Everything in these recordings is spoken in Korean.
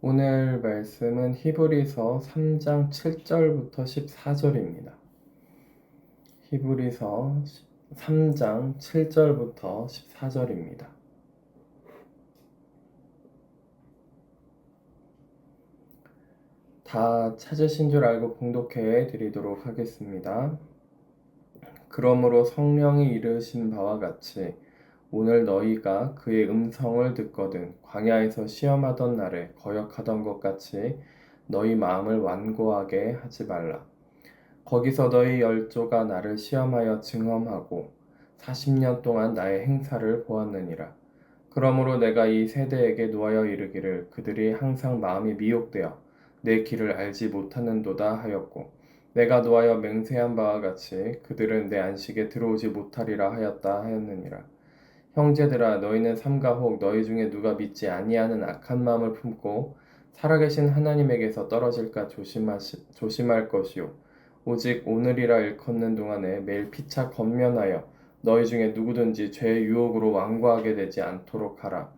오늘 말씀은 히브리서 3장 7절부터 14절입니다. 히브리서 3장 7절부터 14절입니다. 다 찾으신 줄 알고 봉독해 드리도록 하겠습니다. 그러므로 성령이 이르신 바와 같이 오늘 너희가 그의 음성을 듣거든 광야에서 시험하던 날에 거역하던 것 같이 너희 마음을 완고하게 하지 말라. 거기서 너희 열조가 나를 시험하여 증험하고 40년 동안 나의 행사를 보았느니라. 그러므로 내가 이 세대에게 노하여 이르기를 그들이 항상 마음이 미혹되어 내 길을 알지 못하는도다 하였고, 내가 노하여 맹세한 바와 같이 그들은 내 안식에 들어오지 못하리라 하였다 하였느니라. 형제들아, 너희는 삼가 혹 너희 중에 누가 믿지 아니하는 악한 마음을 품고 살아계신 하나님에게서 떨어질까 조심할 것이요, 오직 오늘이라 일컫는 동안에 매일 피차 권면하여 너희 중에 누구든지 죄의 유혹으로 완고하게 되지 않도록 하라.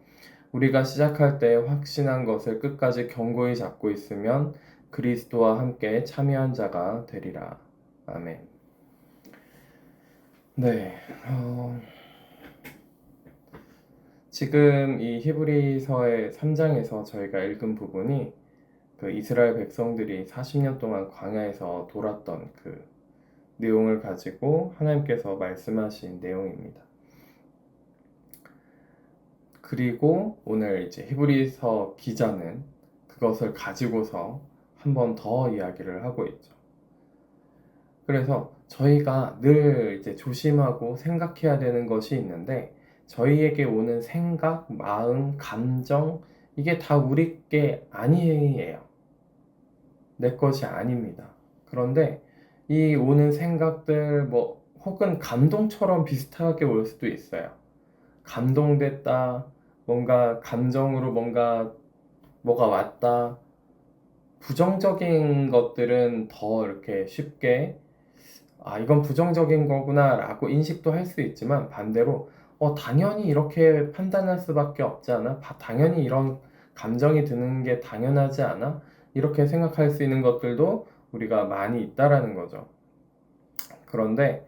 우리가 시작할 때 확신한 것을 끝까지 견고히 잡고 있으면 그리스도와 함께 참여한 자가 되리라. 아멘. 네, 지금 이 히브리서의 3장에서 저희가 읽은 부분이 그 이스라엘 백성들이 40년 동안 광야에서 돌았던 그 내용을 가지고 하나님께서 말씀하신 내용입니다. 그리고 오늘 이제 히브리서 기자는 그것을 가지고서 한 번 더 이야기를 하고 있죠. 그래서 저희가 늘 이제 조심하고 생각해야 되는 것이 있는데, 저희에게 오는 생각, 마음, 감정, 이게 다 우리 게 아니에요. 내 것이 아닙니다. 그런데 이 오는 생각들, 혹은 감동처럼 비슷하게 올 수도 있어요. 감동됐다, 뭔가 감정으로 뭐가 왔다. 부정적인 것들은 더 이렇게 쉽게 이건 부정적인 거구나 라고 인식도 할 수 있지만, 반대로 당연히 이렇게 판단할 수밖에 없지 않아? 당연히 이런 감정이 드는 게 당연하지 않아? 이렇게 생각할 수 있는 것들도 우리가 많이 있다라는 거죠. 그런데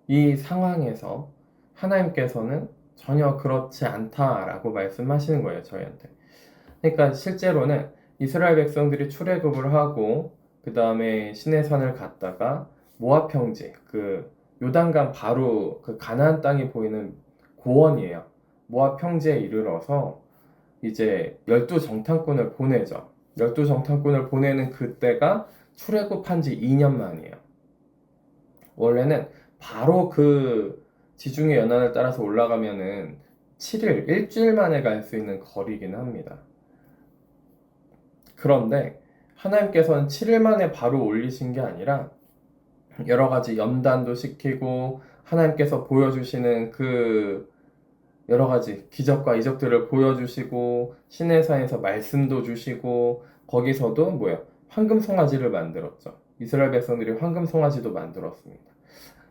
이 상황에서 하나님께서는 전혀 그렇지 않다라고 말씀하시는 거예요, 저희한테. 그러니까 실제로는 이스라엘 백성들이 출애굽을 하고 그 다음에 시내산을 갔다가 모압 평지, 그 요단강 바로 그 가나안 땅이 보이는 고원이에요. 모압 평지에 이르러서 이제 12정탐꾼을 보내죠. 12정탐꾼을 보내는 그때가 출애굽한 지 2년 만이에요. 원래는 바로 그 지중해 연안을 따라서 올라가면은 7일, 일주일 만에 갈 수 있는 거리긴 합니다. 그런데 하나님께서는 7일 만에 바로 올리신 게 아니라 여러 가지 연단도 시키고, 하나님께서 보여주시는 그 여러 가지 기적과 이적들을 보여주시고, 시내산에서 말씀도 주시고, 거기서도 황금 송아지를 만들었죠. 이스라엘 백성들이 황금 송아지도 만들었습니다.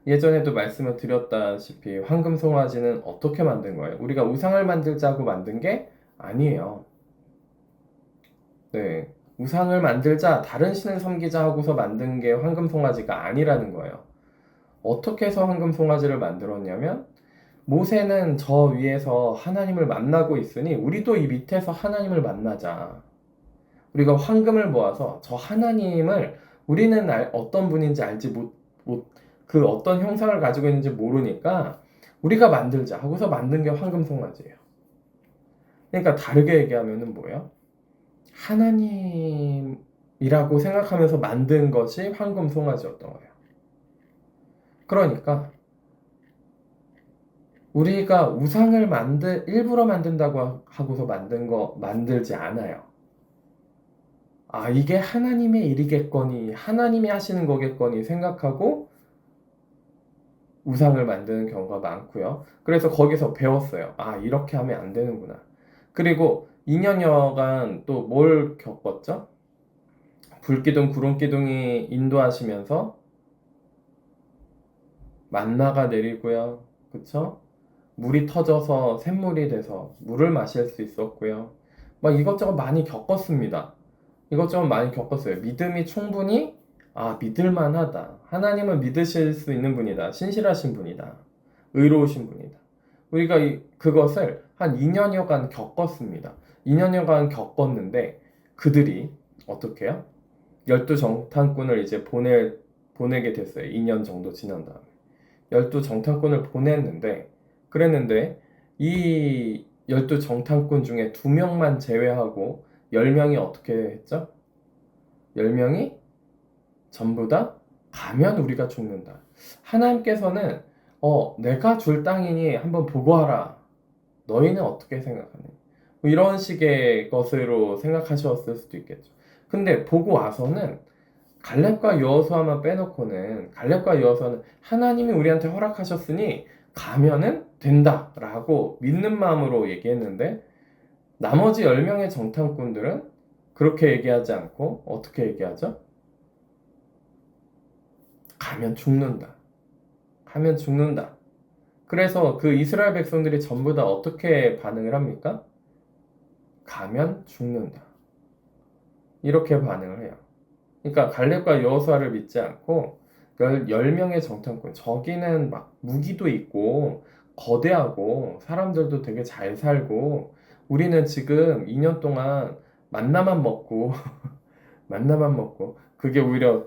예전에도 말씀을 드렸다시피 황금 송아지는 어떻게 만든 거예요? 우리가 우상을 만들자고 만든 게 아니에요. 네, 우상을 만들자, 다른 신을 섬기자 하고서 만든 게 황금 송아지가 아니라는 거예요. 어떻게 해서 황금 송아지를 만들었냐면, 모세는 저 위에서 하나님을 만나고 있으니 우리도 이 밑에서 하나님을 만나자. 우리가 황금을 모아서 저 하나님을, 우리는 어떤 분인지 알지 그 어떤 형상을 가지고 있는지 모르니까 우리가 만들자 하고서 만든 게 황금 송아지예요. 그러니까 다르게 얘기하면은 뭐예요? 하나님이라고 생각하면서 만든 것이 황금 송아지였던 거예요. 그러니까 우리가 우상을 일부러 만든다고 하고서 만들지 않아요. 이게 하나님의 일이겠거니, 하나님이 하시는 거겠거니 생각하고 우상을 만드는 경우가 많고요. 그래서 거기서 배웠어요. 이렇게 하면 안 되는구나. 그리고 2년여간 또 뭘 겪었죠? 불기둥, 구름기둥이 인도하시면서 만나가 내리고요. 그쵸? 물이 터져서 샘물이 돼서 물을 마실 수 있었고요. 막 이것저것 많이 겪었습니다. 이것저것 많이 겪었어요. 믿음이 충분히 믿을만하다. 하나님은 믿으실 수 있는 분이다. 신실하신 분이다. 의로우신 분이다. 우리가 그것을 한 2년여간 겪었습니다. 2년여간 겪었는데 그들이 어떻게 해요? 12정탐꾼을 이제 보내게 됐어요. 2년 정도 지난 다음에. 12정탐꾼을 보냈는데 그랬는데 이 12정탐꾼 중에 2명만 제외하고 10명이 어떻게 했죠? 10명이 전부 다 가면 우리가 죽는다. 하나님께서는 내가 줄 땅이니 한번 보고 하라. 너희는 어떻게 생각하니? 뭐 이런 식의 것으로 생각하셨을 수도 있겠죠. 근데 보고 와서는 갈렙과 여호수아만 빼놓고는 갈렙과 여호수아는 하나님이 우리한테 허락하셨으니 가면은 된다라고 믿는 마음으로 얘기했는데 나머지 10명의 정탐꾼들은 그렇게 얘기하지 않고 어떻게 얘기하죠? 가면 죽는다. 가면 죽는다. 그래서 그 이스라엘 백성들이 전부 다 어떻게 반응을 합니까? 가면 죽는다. 이렇게 반응을 해요. 그러니까 갈렙과 여호수아를 믿지 않고 10명의 정탐꾼, 저기는 막 무기도 있고 거대하고 사람들도 되게 잘 살고 우리는 지금 2년 동안 만나만 먹고 만나만 먹고 그게 오히려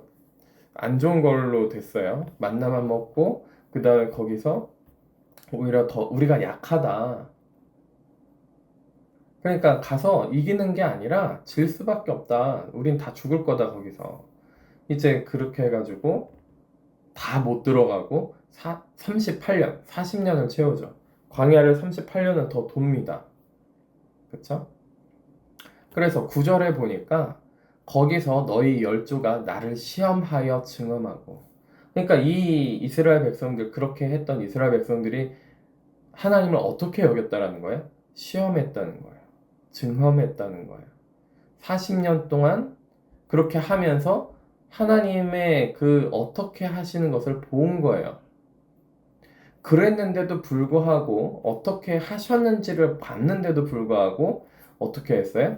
안 좋은 걸로 됐어요. 만나만 먹고 그 다음에 거기서 오히려 더 우리가 약하다. 그러니까 가서 이기는 게 아니라 질 수밖에 없다. 우린 다 죽을 거다 거기서. 이제 그렇게 해가지고 다 못 들어가고 38년, 40년을 채우죠. 광야를 38년을 더 돕니다. 그쵸? 그래서 9절에 보니까 거기서 너희 열조가 나를 시험하여 증언하고 그러니까 이 이스라엘 백성들 그렇게 했던 이스라엘 백성들이 하나님을 어떻게 여겼다라는 거예요? 시험했다는 거예요. 증험했다는 거예요. 40년 동안 그렇게 하면서 하나님의 그 어떻게 하시는 것을 본 거예요. 그랬는데도 불구하고 어떻게 하셨는지를 봤는데도 불구하고 어떻게 했어요?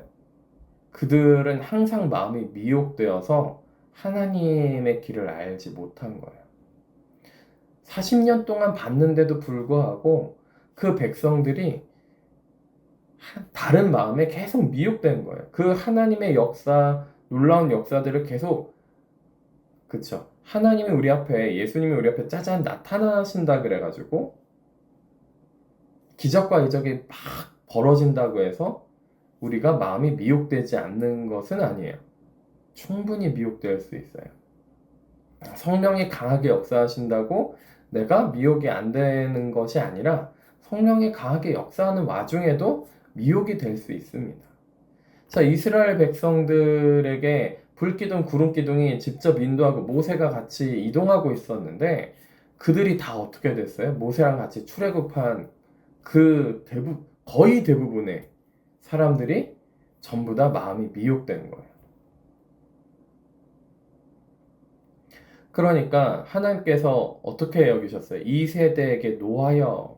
그들은 항상 마음이 미혹되어서 하나님의 길을 알지 못한 거예요. 40년 동안 봤는데도 불구하고 그 백성들이 다른 마음에 계속 미혹된 거예요. 그 하나님의 역사, 놀라운 역사들을 계속, 그쵸. 하나님이 우리 앞에, 예수님이 우리 앞에 짜잔 나타나신다 그래가지고, 기적과 이적이 막 벌어진다고 해서 우리가 마음이 미혹되지 않는 것은 아니에요. 충분히 미혹될 수 있어요. 성령이 강하게 역사하신다고 내가 미혹이 안 되는 것이 아니라 성령이 강하게 역사하는 와중에도 미혹이 될 수 있습니다. 자, 이스라엘 백성들에게 불기둥, 구름기둥이 직접 인도하고 모세가 같이 이동하고 있었는데 그들이 다 어떻게 됐어요? 모세랑 같이 출애굽한 거의 대부분의 사람들이 전부 다 마음이 미혹되는 거예요. 그러니까 하나님께서 어떻게 여기셨어요? 이 세대에게 노하여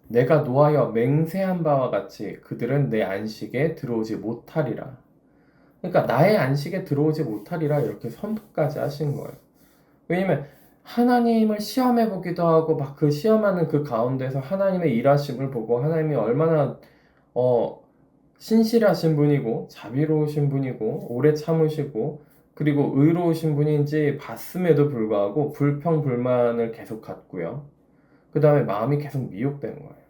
내가 노하여 맹세한 바와 같이 그들은 내 안식에 들어오지 못하리라. 그러니까 나의 안식에 들어오지 못하리라 이렇게 선포까지 하신 거예요. 왜냐면 하나님을 시험해 보기도 하고 막 그 시험하는 그 가운데서 하나님의 일하심을 보고 하나님이 얼마나 어, 신실하신 분이고 자비로우신 분이고 오래 참으시고 그리고 의로우신 분인지 봤음에도 불구하고 불평불만을 계속 갖고요. 그 다음에 마음이 계속 미혹된 거예요.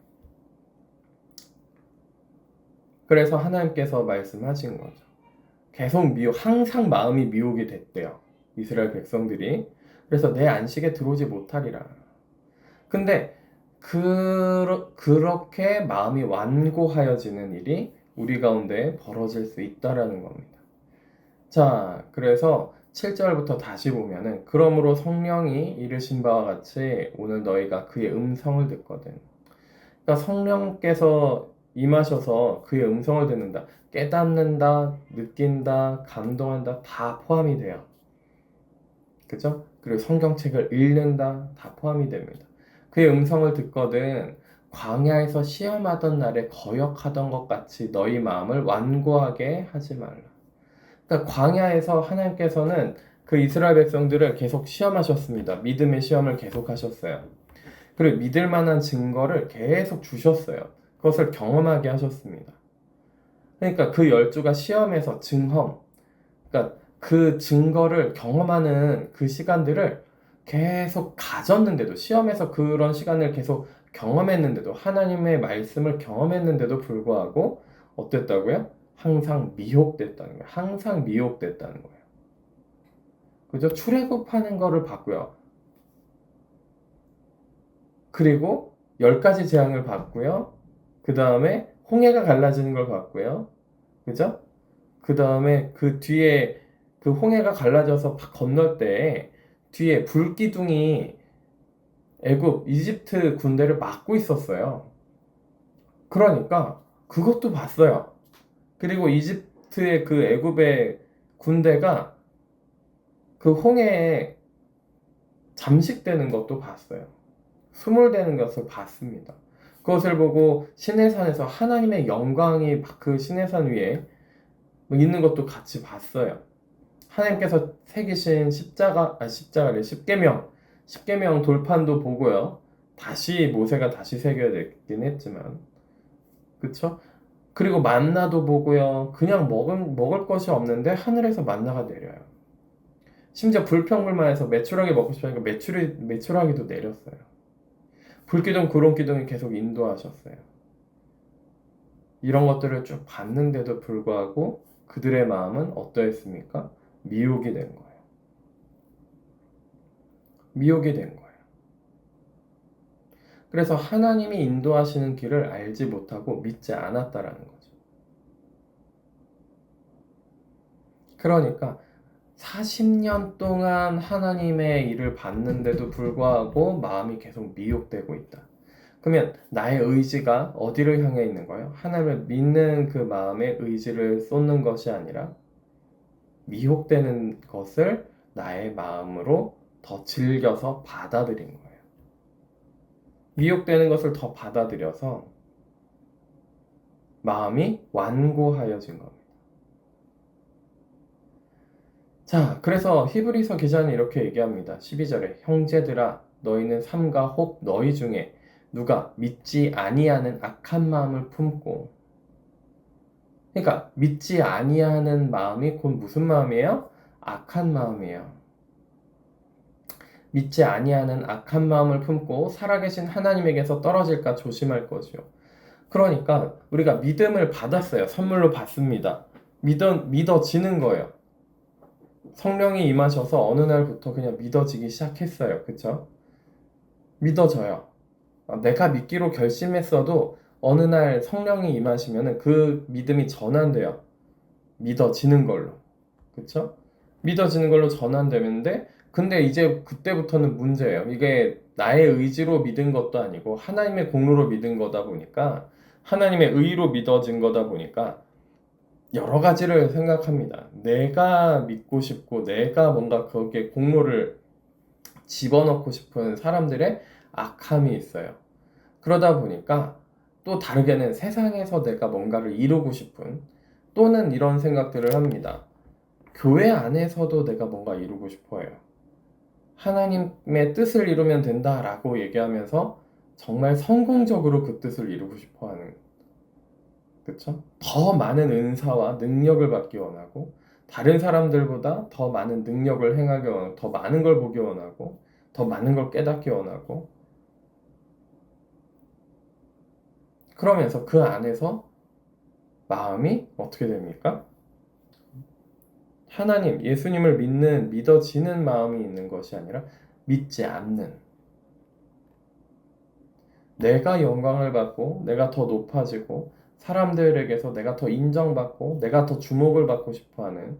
그래서 하나님께서 말씀하신 거죠. 계속 항상 마음이 미혹이 됐대요. 이스라엘 백성들이. 그래서 내 안식에 들어오지 못하리라. 근데 그렇게 마음이 완고하여지는 일이 우리 가운데 벌어질 수 있다라는 겁니다. 자, 그래서 7절부터 다시 보면은 그러므로 성령이 이르신 바와 같이 오늘 너희가 그의 음성을 듣거든. 그러니까 성령께서 임하셔서 그의 음성을 듣는다. 깨닫는다, 느낀다, 감동한다 다 포함이 돼요. 그죠? 그리고 성경책을 읽는다 다 포함이 됩니다. 그의 음성을 듣거든 광야에서 시험하던 날에 거역하던 것 같이 너희 마음을 완고하게 하지 말라. 그러니까 광야에서 하나님께서는 그 이스라엘 백성들을 계속 시험하셨습니다. 믿음의 시험을 계속 하셨어요. 그리고 믿을 만한 증거를 계속 주셨어요. 그것을 경험하게 하셨습니다. 그러니까 그 열주가 시험에서 증험, 그러니까 그 증거를 경험하는 그 시간들을 계속 가졌는데도, 시험에서 그런 시간을 계속 경험했는데도, 하나님의 말씀을 경험했는데도 불구하고 어땠다고요? 항상 미혹됐다는 거예요. 항상 미혹됐다는 거예요. 그죠? 출애굽하는 거를 봤고요. 그리고 10가지 재앙을 봤고요. 그 다음에 홍해가 갈라지는 걸 봤고요. 그죠? 그 다음에 그 뒤에 그 홍해가 갈라져서 건널 때 뒤에 불기둥이 애굽, 이집트 군대를 막고 있었어요. 그러니까 그것도 봤어요. 그리고 이집트의 그 애굽의 군대가 그 홍해에 잠식되는 것도 봤어요. 수몰되는 것을 봤습니다. 그것을 보고 시내산에서 하나님의 영광이 그 시내산 위에 있는 것도 같이 봤어요. 하나님께서 새기신 십자가래, 십계명 돌판도 보고요. 다시 모세가 다시 새겨야 되긴 했지만, 그쵸? 그리고 만나도 보고요. 그냥 먹을 것이 없는데 하늘에서 만나가 내려요. 심지어 불평불만해서 메추라기 먹고 싶으니까 메추라기도 내렸어요. 불기둥, 구름기둥이 계속 인도하셨어요. 이런 것들을 쭉 봤는데도 불구하고 그들의 마음은 어떠했습니까? 미혹이 된 거예요. 미혹이 된 거예요. 그래서 하나님이 인도하시는 길을 알지 못하고 믿지 않았다라는 거죠. 그러니까 40년 동안 하나님의 일을 봤는데도 불구하고 마음이 계속 미혹되고 있다. 그러면 나의 의지가 어디를 향해 있는 거예요? 하나님을 믿는 그 마음에 의지를 쏟는 것이 아니라 미혹되는 것을 나의 마음으로 더 즐겨서 받아들인 거예요. 미혹되는 것을 더 받아들여서 마음이 완고하여진 겁니다. 자, 그래서 히브리서 기자는 이렇게 얘기합니다. 12절에 형제들아 너희는 삼가 혹 너희 중에 누가 믿지 아니하는 악한 마음을 품고, 그러니까 믿지 아니하는 마음이 곧 무슨 마음이에요? 악한 마음이에요. 믿지 아니하는 악한 마음을 품고 살아계신 하나님에게서 떨어질까 조심할 것이요. 그러니까 우리가 믿음을 받았어요. 선물로 받습니다. 믿어지는 거예요. 성령이 임하셔서 어느 날부터 그냥 믿어지기 시작했어요. 그쵸? 믿어져요. 내가 믿기로 결심했어도 어느 날 성령이 임하시면 그 믿음이 전환돼요. 믿어지는 걸로. 그쵸? 믿어지는 걸로 전환되는데, 근데 이제 그때부터는 문제예요. 이게 나의 의지로 믿은 것도 아니고 하나님의 공로로 믿은 거다 보니까, 하나님의 의로 믿어진 거다 보니까 여러 가지를 생각합니다. 내가 믿고 싶고 내가 뭔가 거기에 공로를 집어넣고 싶은 사람들의 악함이 있어요. 그러다 보니까 또 다르게는 세상에서 내가 뭔가를 이루고 싶은, 또는 이런 생각들을 합니다. 교회 안에서도 내가 뭔가 이루고 싶어 해요. 하나님의 뜻을 이루면 된다라고 얘기하면서 정말 성공적으로 그 뜻을 이루고 싶어 하는, 그쵸? 더 많은 은사와 능력을 받기 원하고, 다른 사람들보다 더 많은 능력을 행하기 원하고, 더 많은 걸 보기 원하고, 더 많은 걸 깨닫기 원하고, 그러면서 그 안에서 마음이 어떻게 됩니까? 하나님, 예수님을 믿어지는 마음이 있는 것이 아니라 믿지 않는, 내가 영광을 받고 내가 더 높아지고 사람들에게서 내가 더 인정받고 내가 더 주목을 받고 싶어하는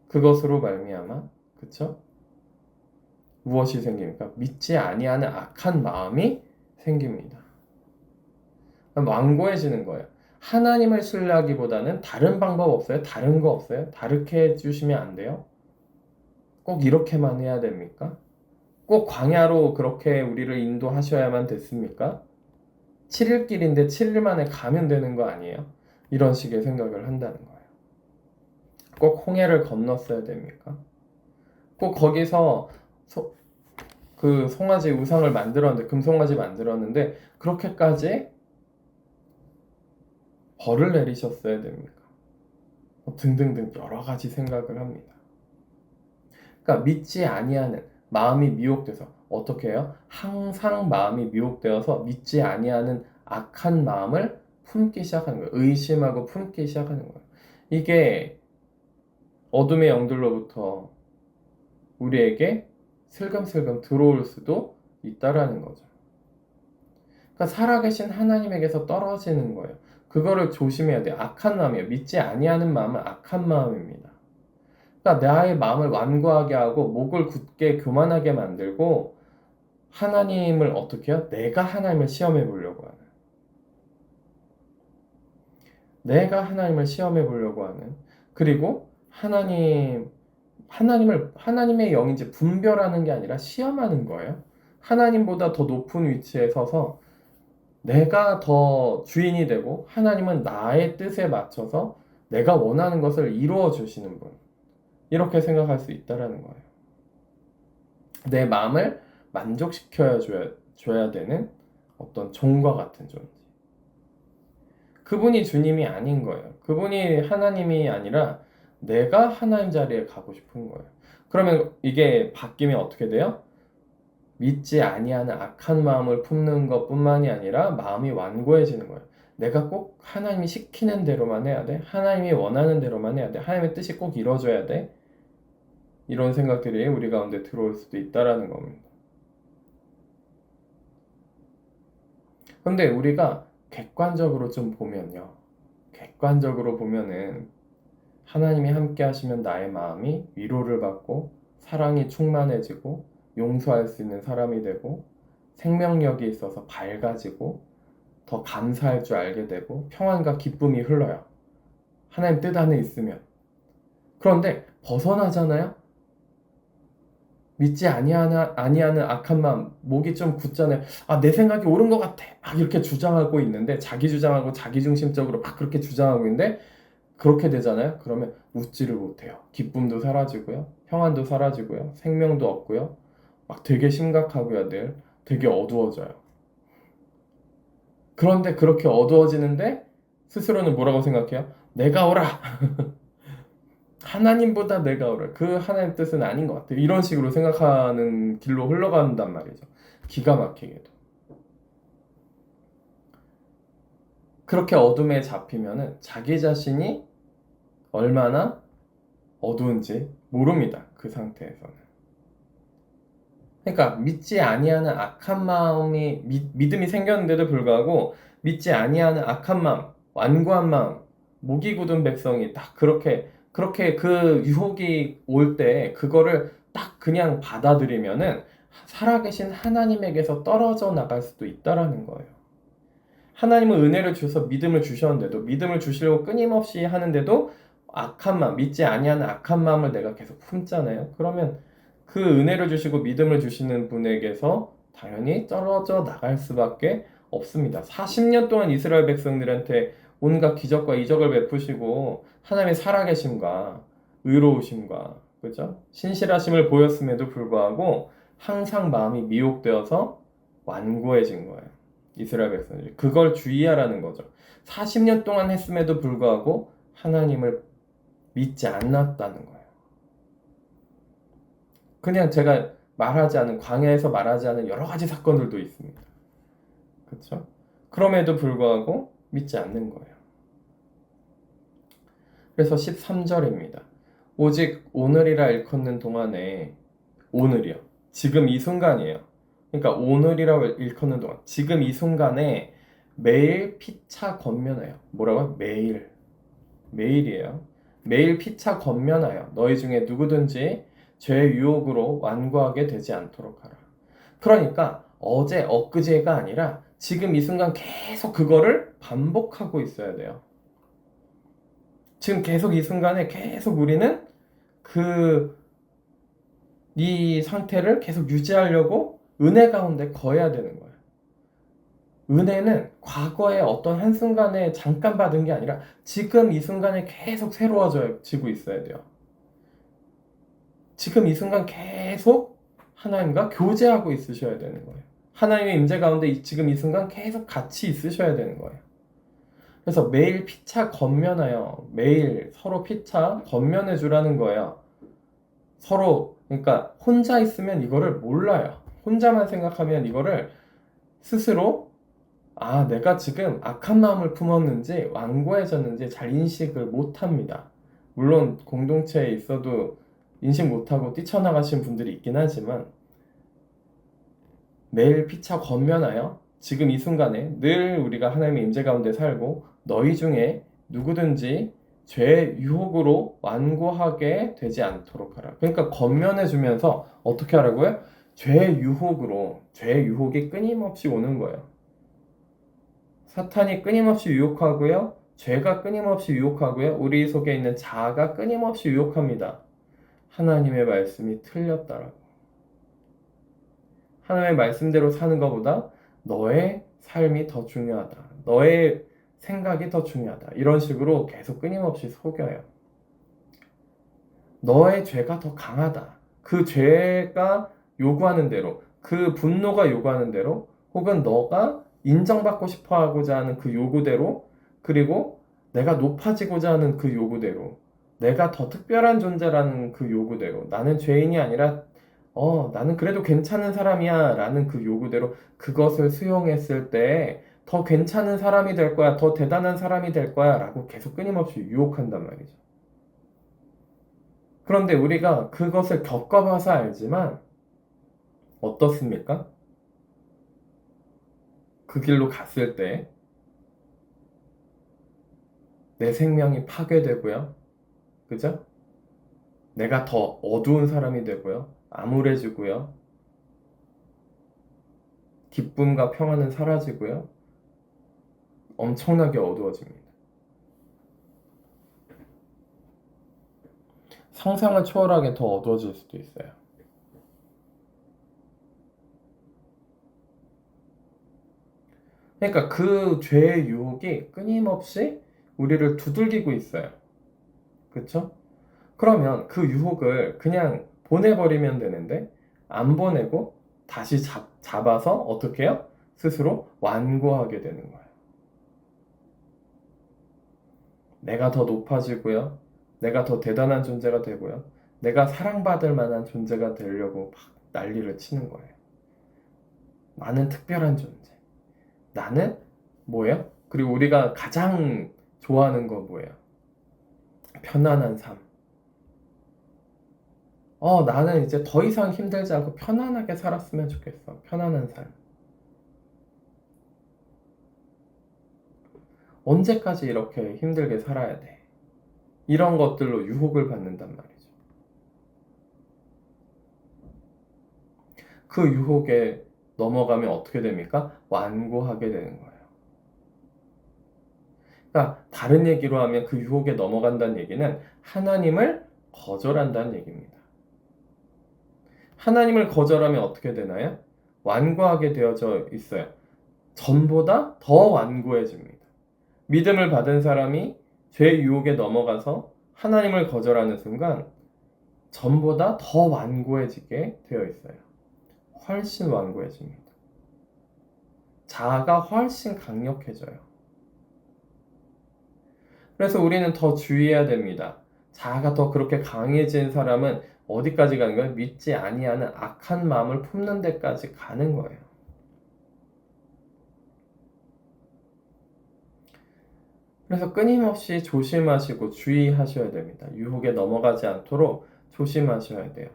그것으로 말미암아, 그쵸? 무엇이 생깁니까? 믿지 아니하는 악한 마음이 생깁니다. 완고해지는 거예요. 하나님을 신뢰하기보다는 다른 방법 없어요? 다른 거 없어요? 다르게 해주시면 안 돼요? 꼭 이렇게만 해야 됩니까? 꼭 광야로 그렇게 우리를 인도하셔야만 됐습니까? 7일 길인데 7일 만에 가면 되는 거 아니에요? 이런 식의 생각을 한다는 거예요. 꼭 홍해를 건넜어야 됩니까? 꼭 거기서 그 송아지 우상을 만들었는데, 금송아지 만들었는데 그렇게까지 벌을 내리셨어야 됩니까? 등등등 여러 가지 생각을 합니다. 그러니까 믿지 아니하는 마음이 미혹돼서 어떻게 해요? 항상 마음이 미혹되어서 믿지 아니하는 악한 마음을 품기 시작하는 거예요. 의심하고 품기 시작하는 거예요. 이게 어둠의 영들로부터 우리에게 슬금슬금 들어올 수도 있다라는 거죠. 그러니까 살아계신 하나님에게서 떨어지는 거예요. 그거를 조심해야 돼요. 악한 마음이에요. 믿지 아니하는 마음은 악한 마음입니다. 그러니까 나의 마음을 완고하게 하고 목을 굳게 교만하게 만들고 하나님을 어떻게 해요? 내가 하나님을 시험해 보려고 하는. 내가 하나님을 시험해 보려고 하는. 그리고 하나님의 영인지 분별하는 게 아니라 시험하는 거예요. 하나님보다 더 높은 위치에 서서 내가 더 주인이 되고 하나님은 나의 뜻에 맞춰서 내가 원하는 것을 이루어 주시는 분. 이렇게 생각할 수 있다라는 거예요. 내 마음을 줘야 되는 어떤 종과 같은 존재. 그분이 주님이 아닌 거예요. 그분이 하나님이 아니라 내가 하나님 자리에 가고 싶은 거예요. 그러면 이게 바뀌면 어떻게 돼요? 믿지 아니하는 악한 마음을 품는 것뿐만이 아니라 마음이 완고해지는 거예요. 내가 꼭 하나님이 시키는 대로만 해야 돼. 하나님이 원하는 대로만 해야 돼. 하나님의 뜻이 꼭 이루어져야 돼. 이런 생각들이 우리 가운데 들어올 수도 있다라는 겁니다. 근데 우리가 객관적으로 좀 보면요. 객관적으로 보면은 하나님이 함께 하시면 나의 마음이 위로를 받고 사랑이 충만해지고 용서할 수 있는 사람이 되고 생명력이 있어서 밝아지고 더 감사할 줄 알게 되고 평안과 기쁨이 흘러요. 하나님 뜻 안에 있으면. 그런데 벗어나잖아요? 믿지 아니하는 악한 마음, 목이 좀 굳잖아요. 아, 내 생각이 옳은 것 같아. 막 이렇게 주장하고 있는데, 자기 주장하고 자기중심적으로 막 그렇게 주장하고 있는데, 그렇게 되잖아요. 그러면 웃지를 못해요. 기쁨도 사라지고요. 평안도 사라지고요. 생명도 없고요. 막 되게 심각하고요, 늘. 되게 어두워져요. 그런데 그렇게 어두워지는데, 스스로는 뭐라고 생각해요? 내가 오라! 하나님보다 내가 옳아. 그 하나님 뜻은 아닌 것 같아. 이런 식으로 생각하는 길로 흘러간단 말이죠. 기가 막히게도. 그렇게 어둠에 잡히면은 자기 자신이 얼마나 어두운지 모릅니다. 그 상태에서는. 그러니까 믿지 아니하는 악한 마음이 믿음이 생겼는데도 불구하고 믿지 아니하는 악한 마음, 완고한 마음, 목이 굳은 백성이 딱 그렇게 그 유혹이 올 때 그거를 딱 그냥 받아들이면은 살아계신 하나님에게서 떨어져 나갈 수도 있다라는 거예요. 하나님은 은혜를 주셔서 믿음을 주셨는데도 믿음을 주시려고 끊임없이 하는데도 악한 마음, 믿지 아니하는 악한 마음을 내가 계속 품잖아요. 그러면 그 은혜를 주시고 믿음을 주시는 분에게서 당연히 떨어져 나갈 수밖에 없습니다. 40년 동안 이스라엘 백성들한테 온갖 기적과 이적을 베푸시고 하나님의 살아계심과 의로우심과 그죠? 신실하심을 보였음에도 불구하고 항상 마음이 미혹되어서 완고해진 거예요. 이스라엘 백성들이. 그걸 주의하라는 거죠. 40년 동안 했음에도 불구하고 하나님을 믿지 않았다는 거예요. 그냥 제가 말하지 않은, 광야에서 말하지 않은 여러 가지 사건들도 있습니다. 그렇죠? 그럼에도 불구하고 믿지 않는 거예요. 그래서 13절입니다. 오직 오늘이라 일컫는 동안에, 오늘이요. 지금 이 순간이에요. 그러니까 오늘이라고 일컫는 동안, 지금 이 순간에 매일 피차 건면하여. 뭐라고요? 매일이에요. 매일 피차 건면하여 너희 중에 누구든지 죄의 유혹으로 완고하게 되지 않도록 하라. 그러니까 어제 엊그제가 아니라 지금 이 순간 계속 그거를 반복하고 있어야 돼요. 지금 계속 이 순간에 계속 우리는 이 상태를 계속 유지하려고 은혜 가운데 거해야 되는 거예요. 은혜는 과거의 어떤 한순간에 잠깐 받은 게 아니라 지금 이 순간에 계속 새로워지고 있어야 돼요. 지금 이 순간 계속 하나님과 교제하고 있으셔야 되는 거예요. 하나님의 임재 가운데 지금 이 순간 계속 같이 있으셔야 되는 거예요. 그래서 매일 피차 건면하여 매일 서로 피차 건면해 주라는 거예요. 서로, 그러니까 혼자 있으면 이거를 몰라요. 혼자만 생각하면 이거를 스스로 내가 지금 악한 마음을 품었는지 완고해졌는지 잘 인식을 못합니다. 물론 공동체에 있어도 인식 못하고 뛰쳐나가신 분들이 있긴 하지만 매일 피차 권면하여 지금 이 순간에 늘 우리가 하나님의 임재 가운데 살고 너희 중에 누구든지 죄의 유혹으로 완고하게 되지 않도록 하라. 그러니까 권면해 주면서 어떻게 하라고요? 죄의 유혹이 끊임없이 오는 거예요. 사탄이 끊임없이 유혹하고요. 죄가 끊임없이 유혹하고요. 우리 속에 있는 자아가 끊임없이 유혹합니다. 하나님의 말씀이 틀렸다라고. 하나님의 말씀대로 사는 것보다 너의 삶이 더 중요하다. 너의 생각이 더 중요하다. 이런 식으로 계속 끊임없이 속여요. 너의 죄가 더 강하다. 그 죄가 요구하는 대로, 그 분노가 요구하는 대로, 혹은 너가 인정받고 싶어 하고자 하는 그 요구대로, 그리고 내가 높아지고자 하는 그 요구대로, 내가 더 특별한 존재라는 그 요구대로, 나는 죄인이 아니라 나는 그래도 괜찮은 사람이야 라는 그 요구대로 그것을 수용했을 때 더 괜찮은 사람이 될 거야, 더 대단한 사람이 될 거야 라고 계속 끊임없이 유혹한단 말이죠. 그런데 우리가 그것을 겪어봐서 알지만 어떻습니까? 그 길로 갔을 때 내 생명이 파괴되고요. 그죠? 내가 더 어두운 사람이 되고요. 암울해지고요. 기쁨과 평안은 사라지고요. 엄청나게 어두워집니다. 상상을 초월하게 더 어두워질 수도 있어요. 그러니까 그 죄의 유혹이 끊임없이 우리를 두들기고 있어요. 그쵸? 그러면 그 유혹을 그냥 보내버리면 되는데 안 보내고 다시 잡아서 어떻게 해요? 스스로 완고하게 되는 거예요. 내가 더 높아지고요. 내가 더 대단한 존재가 되고요. 내가 사랑받을 만한 존재가 되려고 막 난리를 치는 거예요. 나는 특별한 존재. 나는 뭐예요? 그리고 우리가 가장 좋아하는 거 뭐예요? 편안한 삶. 나는 이제 더 이상 힘들지 않고 편안하게 살았으면 좋겠어. 편안한 삶. 언제까지 이렇게 힘들게 살아야 돼? 이런 것들로 유혹을 받는단 말이죠. 그 유혹에 넘어가면 어떻게 됩니까? 완고하게 되는 거예요. 그러니까 다른 얘기로 하면 그 유혹에 넘어간다는 얘기는 하나님을 거절한다는 얘기입니다. 하나님을 거절하면 어떻게 되나요? 완고하게 되어져 있어요. 전보다 더 완고해집니다. 믿음을 받은 사람이 죄의 유혹에 넘어가서 하나님을 거절하는 순간 전보다 더 완고해지게 되어 있어요. 훨씬 완고해집니다. 자아가 훨씬 강력해져요. 그래서 우리는 더 주의해야 됩니다. 자아가 더 그렇게 강해진 사람은 어디까지 가는 거예요? 믿지 아니하는 악한 마음을 품는 데까지 가는 거예요. 그래서 끊임없이 조심하시고 주의하셔야 됩니다. 유혹에 넘어가지 않도록 조심하셔야 돼요.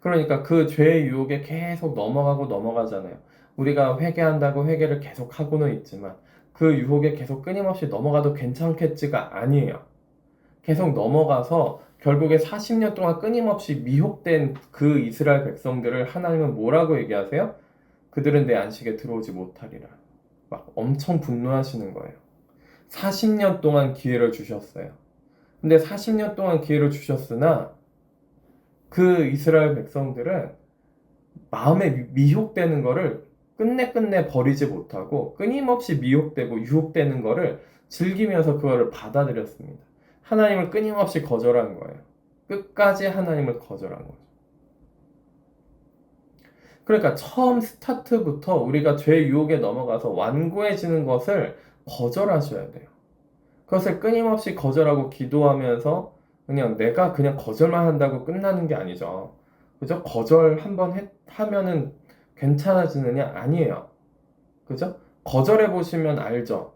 그러니까 그 죄의 유혹에 계속 넘어가고 넘어가잖아요. 우리가 회개한다고 회개를 계속 하고는 있지만 그 유혹에 계속 끊임없이 넘어가도 괜찮겠지가 아니에요. 계속 넘어가서 결국에 40년 동안 끊임없이 미혹된 그 이스라엘 백성들을 하나님은 뭐라고 얘기하세요? 그들은 내 안식에 들어오지 못하리라. 막 엄청 분노하시는 거예요. 40년 동안 기회를 주셨어요. 근데 40년 동안 기회를 주셨으나 그 이스라엘 백성들은 마음에 미혹되는 거를 끝내 버리지 못하고 끊임없이 미혹되고 유혹되는 거를 즐기면서 그거를 받아들였습니다. 하나님을 끊임없이 거절한 거예요. 끝까지 하나님을 거절한 거죠. 그러니까 처음 스타트부터 우리가 죄 유혹에 넘어가서 완고해지는 것을 거절하셔야 돼요. 그것을 끊임없이 거절하고 기도하면서 그냥 내가 그냥 거절만 한다고 끝나는 게 아니죠. 그죠? 거절 한번 하면은 괜찮아지느냐? 아니에요. 그죠? 거절해 보시면 알죠.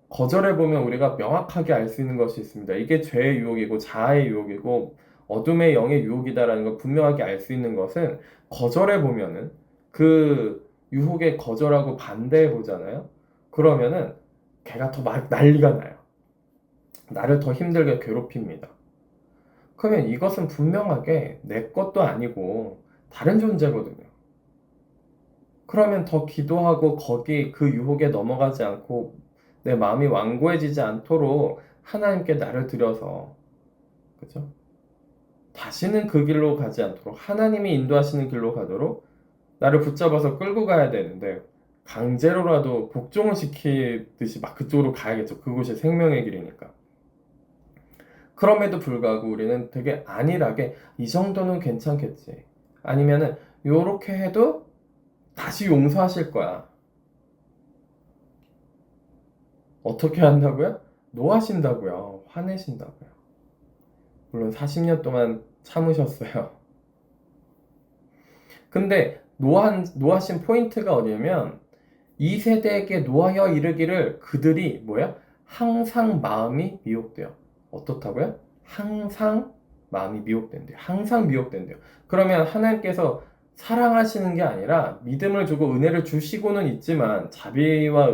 거절해 보면 우리가 명확하게 알 수 있는 것이 있습니다. 이게 죄의 유혹이고 자아의 유혹이고 어둠의 영의 유혹이다라는 걸 분명하게 알 수 있는 것은 거절해 보면은 그 유혹에 거절하고 반대해 보잖아요. 그러면은 걔가 더 막 난리가 나요. 나를 더 힘들게 괴롭힙니다. 그러면 이것은 분명하게 내 것도 아니고 다른 존재거든요. 그러면 더 기도하고 거기 그 유혹에 넘어가지 않고 내 마음이 완고해지지 않도록 하나님께 나를 드려서, 그죠? 다시는 그 길로 가지 않도록 하나님이 인도하시는 길로 가도록 나를 붙잡아서 끌고 가야 되는데 강제로라도 복종을 시키듯이 막 그쪽으로 가야겠죠. 그곳이 생명의 길이니까. 그럼에도 불구하고 우리는 되게 안일하게 이 정도는 괜찮겠지. 아니면은 요렇게 해도 다시 용서하실 거야. 어떻게 한다고요? 노하신다고요. 화내신다고요. 물론 40년 동안 참으셨어요. 근데 노하신 포인트가 어디냐면 이 세대에게 노하여 이르기를 그들이 뭐야? 항상 마음이 미혹돼요. 어떻다고요? 항상 마음이 미혹된대요. 항상 미혹된대요. 그러면 하나님께서 사랑하시는 게 아니라 믿음을 주고 은혜를 주시고는 있지만 자비와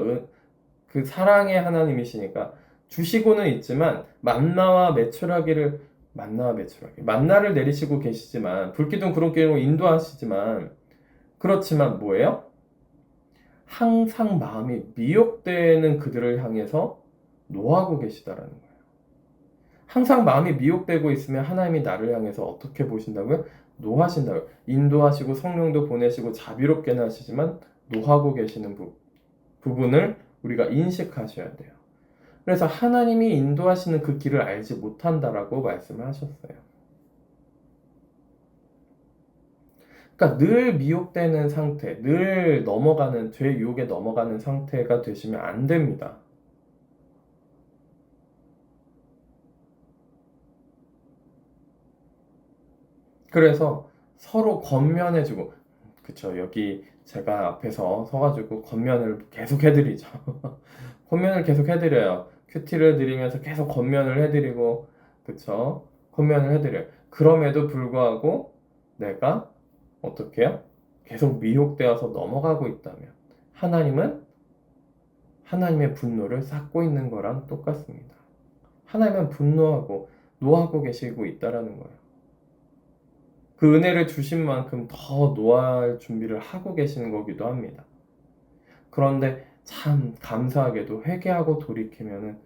그 사랑의 하나님이시니까 주시고는 있지만 만나를 내리시고 계시지만 불기둥 구름기둥으로 인도하시지만 그렇지만 뭐예요? 항상 마음이 미혹되는 그들을 향해서 노하고 계시다라는 거예요. 항상 마음이 미혹되고 있으면 하나님이 나를 향해서 어떻게 보신다고요? 노하신다고요. 인도하시고 성령도 보내시고 자비롭게는 하시지만 노하고 계시는 부분을 우리가 인식하셔야 돼요. 그래서 하나님이 인도하시는 그 길을 알지 못한다라고 말씀을 하셨어요. 그러니까 늘 미혹되는 상태, 늘 넘어가는, 죄 유혹에 넘어가는 상태가 되시면 안 됩니다. 그래서 서로 권면해주고, 그쵸, 여기 제가 앞에서 서가지고 권면을 계속 해드리죠. 권면을 계속 해드려요. 큐티를 드리면서 계속 권면을 해드리고, 그쵸? 권면을 해드려요. 그럼에도 불구하고 내가 어떻게 해요? 계속 미혹되어서 넘어가고 있다면 하나님은 하나님의 분노를 쌓고 있는 거랑 똑같습니다. 하나님은 분노하고 노하고 계시고 있다라는 거예요. 그 은혜를 주신 만큼 더 노할 준비를 하고 계시는 거기도 합니다. 그런데 참 감사하게도 회개하고 돌이키면은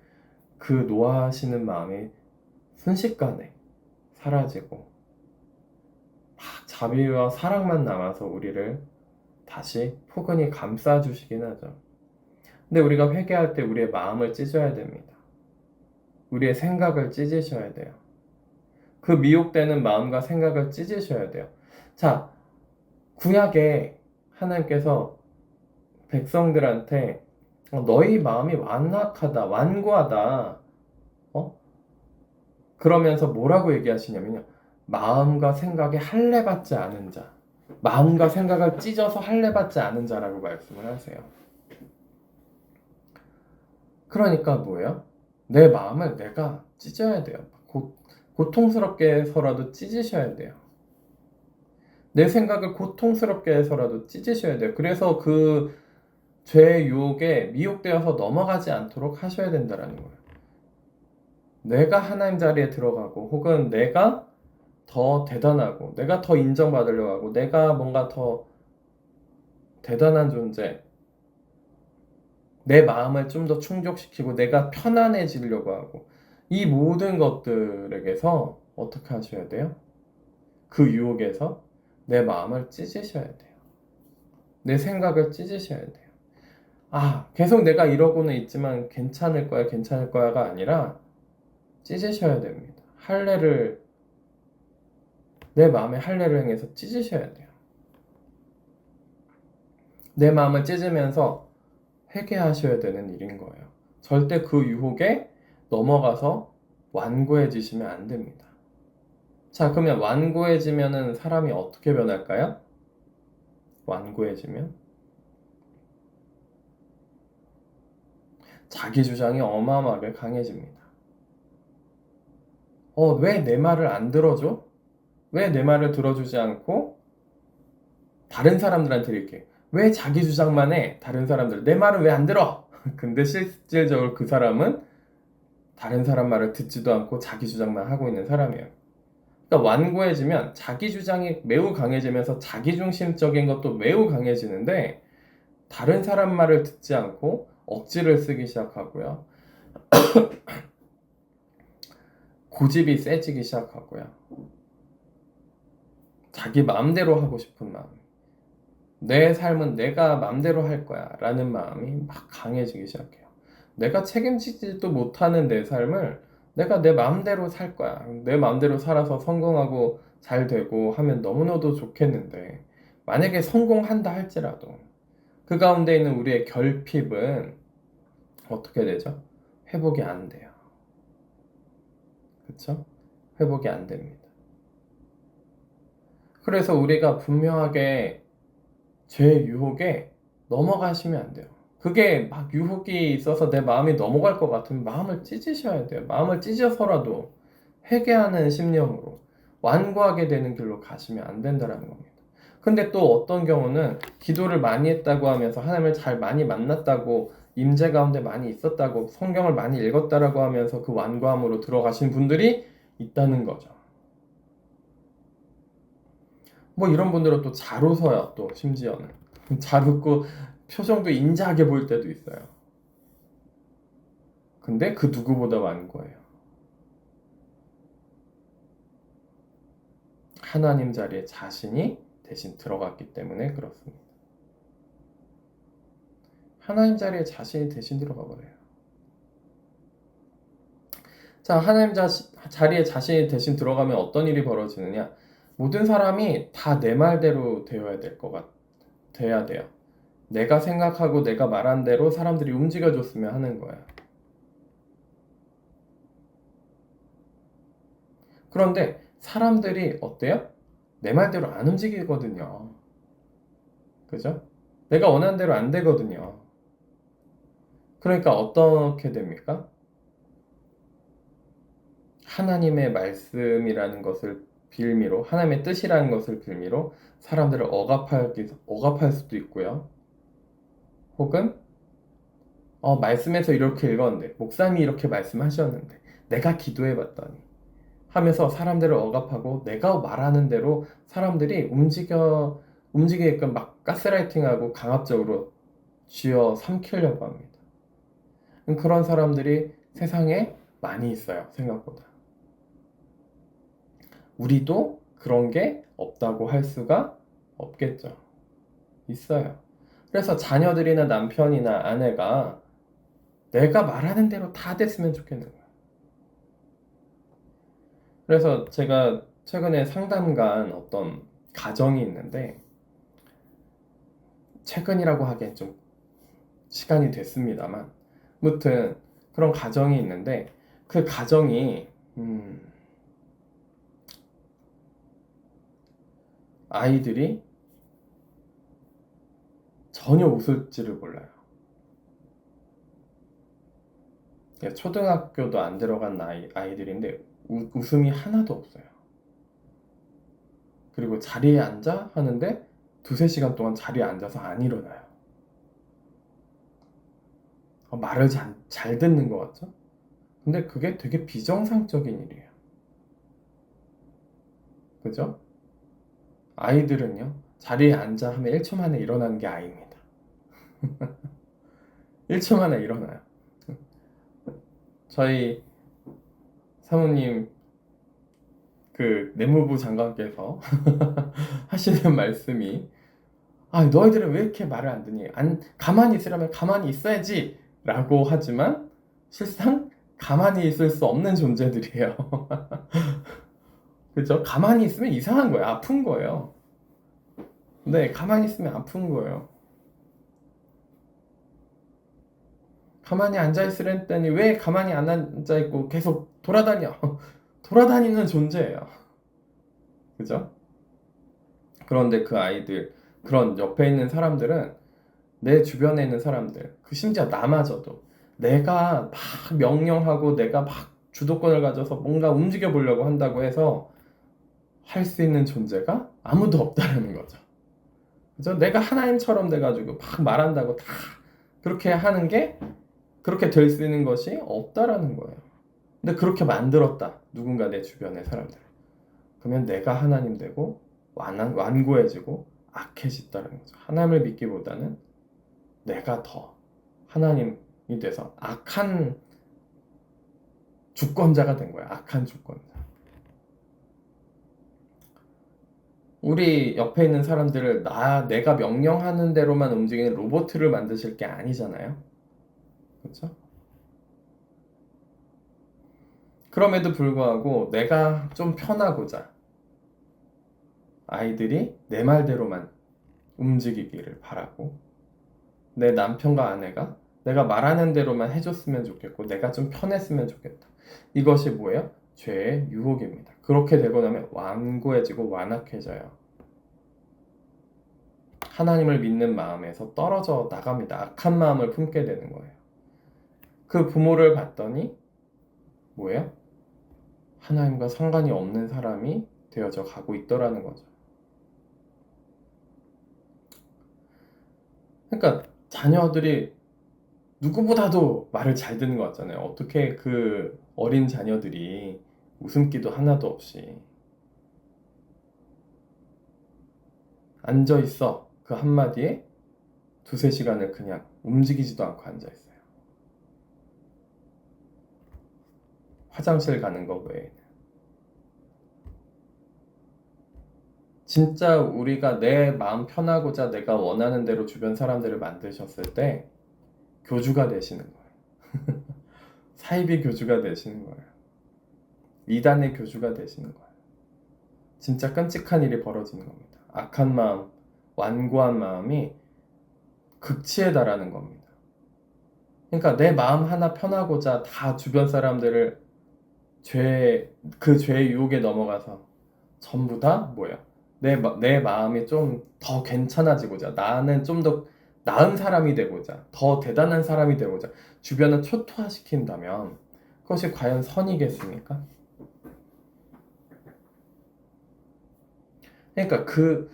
그 노하시는 마음이 순식간에 사라지고 막 자비와 사랑만 남아서 우리를 다시 포근히 감싸주시긴 하죠. 근데 우리가 회개할 때 우리의 마음을 찢어야 됩니다. 우리의 생각을 찢으셔야 돼요. 그 미혹되는 마음과 생각을 찢으셔야 돼요. 자, 구약에 하나님께서 백성들한테 너희 마음이 완악하다, 완고하다, 그러면서 뭐라고 얘기하시냐면요. 마음과 생각에 할례받지 않은 자, 마음과 생각을 찢어서 할례받지 않은 자라고 말씀을 하세요. 그러니까 뭐예요? 내 마음을 내가 찢어야 돼요. 고통스럽게 해서라도 찢으셔야 돼요. 내 생각을 고통스럽게 해서라도 찢으셔야 돼요. 그래서 그 죄의 유혹에 미혹되어서 넘어가지 않도록 하셔야 된다는 거예요. 내가 하나님 자리에 들어가고 혹은 내가 더 대단하고 내가 더 인정받으려고 하고 내가 뭔가 더 대단한 존재, 내 마음을 좀 더 충족시키고 내가 편안해지려고 하고 이 모든 것들에게서 어떻게 하셔야 돼요? 그 유혹에서 내 마음을 찢으셔야 돼요. 내 생각을 찢으셔야 돼요. 계속 내가 이러고는 있지만 괜찮을 거야, 괜찮을 거야가 아니라 찢으셔야 됩니다. 내 마음에 할례를 행해서 찢으셔야 돼요. 내 마음을 찢으면서 회개하셔야 되는 일인 거예요. 절대 그 유혹에 넘어가서 완고해지시면 안 됩니다. 자, 그러면 완고해지면은 사람이 어떻게 변할까요? 완고해지면 자기 주장이 어마어마하게 강해집니다. 왜 내 말을 안 들어줘? 왜 내 말을 들어주지 않고 다른 사람들한테 이렇게 왜 자기 주장만 해? 다른 사람들 내 말은 왜 안 들어? 근데 실질적으로 그 사람은 다른 사람 말을 듣지도 않고 자기 주장만 하고 있는 사람이에요. 그러니까 완고해지면 자기 주장이 매우 강해지면서 자기중심적인 것도 매우 강해지는데 다른 사람 말을 듣지 않고 억지를 쓰기 시작하고요. 고집이 세지기 시작하고요. 자기 마음대로 하고 싶은 마음. 내 삶은 내가 마음대로 할 거야 라는 마음이 막 강해지기 시작해요. 내가 책임지지도 못하는 내 삶을 내가 내 마음대로 살 거야. 내 마음대로 살아서 성공하고 잘 되고 하면 너무나도 좋겠는데 만약에 성공한다 할지라도 그 가운데 있는 우리의 결핍은 어떻게 되죠? 회복이 안 돼요. 그쵸? 회복이 안 됩니다. 그래서 우리가 분명하게 죄 유혹에 넘어가시면 안 돼요. 그게 막 유혹이 있어서 내 마음이 넘어갈 것 같으면 마음을 찢으셔야 돼요. 마음을 찢어서라도 회개하는 심령으로 완고하게 되는 길로 가시면 안 된다라는 겁니다. 근데 또 어떤 경우는 기도를 많이 했다고 하면서 하나님을 잘 많이 만났다고 임재 가운데 많이 있었다고 성경을 많이 읽었다라고 하면서 그 완고함으로 들어가신 분들이 있다는 거죠. 뭐 이런 분들은 또 잘 웃어요. 또 심지어는 잘 웃고 표정도 인자하게 보일 때도 있어요. 근데 그 누구보다 많은 거예요. 하나님 자리에 자신이 대신 들어갔기 때문에 그렇습니다. 하나님 자리에 자신이 대신 들어가 버려요. 자, 자리에 자신이 대신 들어가면 어떤 일이 벌어지느냐? 모든 사람이 다 내 말대로 돼야 돼요. 내가 생각하고 내가 말한 대로 사람들이 움직여줬으면 하는 거예요. 그런데 사람들이 어때요? 내 말대로 안 움직이거든요. 그죠? 내가 원하는 대로 안 되거든요. 그러니까 어떻게 됩니까? 하나님의 말씀이라는 것을 빌미로, 하나님의 뜻이라는 것을 빌미로 사람들을 억압할 수도 있고요. 혹은, 말씀에서 이렇게 읽었는데, 목사님이 이렇게 말씀하셨는데, 내가 기도해 봤더니, 하면서 사람들을 억압하고, 내가 말하는 대로 사람들이 움직이게끔 막 가스라이팅하고 강압적으로 쥐어 삼키려고 합니다. 그런 사람들이 세상에 많이 있어요, 생각보다. 우리도 그런 게 없다고 할 수가 없겠죠. 있어요. 그래서 자녀들이나 남편이나 아내가 내가 말하는 대로 다 됐으면 좋겠는 거예요. 그래서 제가 최근에 상담간 어떤 가정이 있는데, 최근이라고 하기엔 좀 시간이 됐습니다만, 무튼 그런 가정이 있는데, 그 가정이 아이들이 전혀 웃을 줄을 몰라요. 초등학교도 안 들어간 아이들인데 웃음이 하나도 없어요. 그리고 자리에 앉아 하는데 두세 시간 동안 자리에 앉아서 안 일어나요. 말을 잘 듣는 것 같죠? 근데 그게 되게 비정상적인 일이에요. 그죠? 아이들은요, 자리에 앉아 하면 1초 만에 일어나는 게 아이입니다. 1초 만에 일어나요. 저희 사모님 그 내무부 장관께서 하시는 말씀이 아, 너희들은 왜 이렇게 말을 안 듣니? 가만히 있으라면 가만히 있어야지 라고 하지만 실상 가만히 있을 수 없는 존재들이에요. 그죠? 가만히 있으면 이상한 거예요. 아픈 거예요. 네, 가만히 있으면 아픈 거예요. 가만히 앉아 있으랬더니 왜 가만히 안 앉아 있고 계속 돌아다녀? 돌아다니는 존재예요. 그죠? 그런데 그 아이들, 그런 옆에 있는 사람들은 내 주변에 있는 사람들, 그 심지어 나마저도 내가 막 명령하고 내가 막 주도권을 가져서 뭔가 움직여 보려고 한다고 해서 할 수 있는 존재가 아무도 없다라는 거죠. 그죠? 내가 하나님처럼 돼가지고 막 말한다고 다 그렇게 하는 게 그렇게 될 수 있는 것이 없다라는 거예요. 근데 그렇게 만들었다. 누군가 내 주변의 사람들. 그러면 내가 하나님 되고 완고해지고 악해진다는 거죠. 하나님을 믿기보다는 내가 더 하나님이 돼서 악한 주권자가 된 거야. 악한 주권자. 우리 옆에 있는 사람들을 내가 명령하는 대로만 움직이는 로봇을 만드실 게 아니잖아요. 그렇죠? 그럼에도 불구하고 내가 좀 편하고자 아이들이 내 말대로만 움직이기를 바라고 내 남편과 아내가 내가 말하는 대로만 해줬으면 좋겠고 내가 좀 편했으면 좋겠다. 이것이 뭐예요? 죄의 유혹입니다. 그렇게 되고 나면 완고해지고 완악해져요. 하나님을 믿는 마음에서 떨어져 나갑니다. 악한 마음을 품게 되는 거예요. 그 부모를 봤더니 뭐예요? 하나님과 상관이 없는 사람이 되어져 가고 있더라는 거죠. 그러니까 자녀들이 누구보다도 말을 잘 듣는 것 같잖아요. 어떻게 그 어린 자녀들이 웃음기도 하나도 없이 앉아 있어. 그 한마디에 두세 시간을 그냥 움직이지도 않고 앉아 있어요. 화장실 가는 거 외에는. 진짜 우리가 내 마음 편하고자 내가 원하는 대로 주변 사람들을 만드셨을 때 교주가 되시는 거예요. 사이비 교주가 되시는 거예요. 이단의 교주가 되시는 거예요. 진짜 끔찍한 일이 벌어지는 겁니다. 악한 마음, 완고한 마음이 극치에 달하는 겁니다. 그러니까 내 마음 하나 편하고자 다 주변 사람들을 그 죄의 유혹에 넘어가서 전부 다 뭐야? 내 마음이 좀 더 괜찮아지고자, 나는 좀 더 나은 사람이 되고자, 더 대단한 사람이 되고자, 주변을 초토화시킨다면 그것이 과연 선이겠습니까? 그러니까 그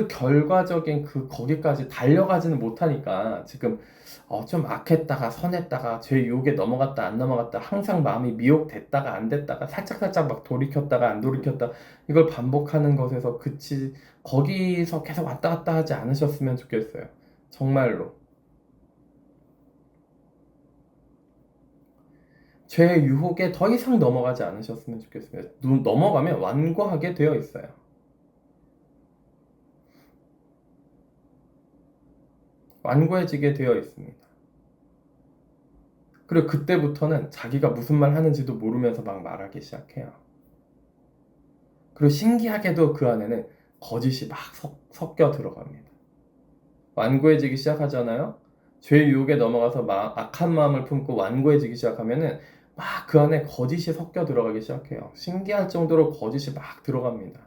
결과적인 거기까지 달려가지는 못하니까 지금 좀 악했다가 선했다가 죄 유혹에 넘어갔다 안 넘어갔다 항상 마음이 미혹됐다가 안 됐다가 살짝살짝 막 돌이켰다가 안 돌이켰다 이걸 반복하는 것에서 거기서 계속 왔다 갔다 하지 않으셨으면 좋겠어요. 정말로. 죄 유혹에 더 이상 넘어가지 않으셨으면 좋겠습니다. 넘어가면 완고하게 되어 있어요. 완고해지게 되어 있습니다. 그리고 그때부터는 자기가 무슨 말 하는지도 모르면서 막 말하기 시작해요. 그리고 신기하게도 그 안에는 거짓이 막 섞여 들어갑니다. 완고해지기 시작하잖아요. 죄의 유혹에 넘어가서 악한 마음을 품고 완고해지기 시작하면은 막 그 안에 거짓이 섞여 들어가기 시작해요. 신기할 정도로 거짓이 막 들어갑니다.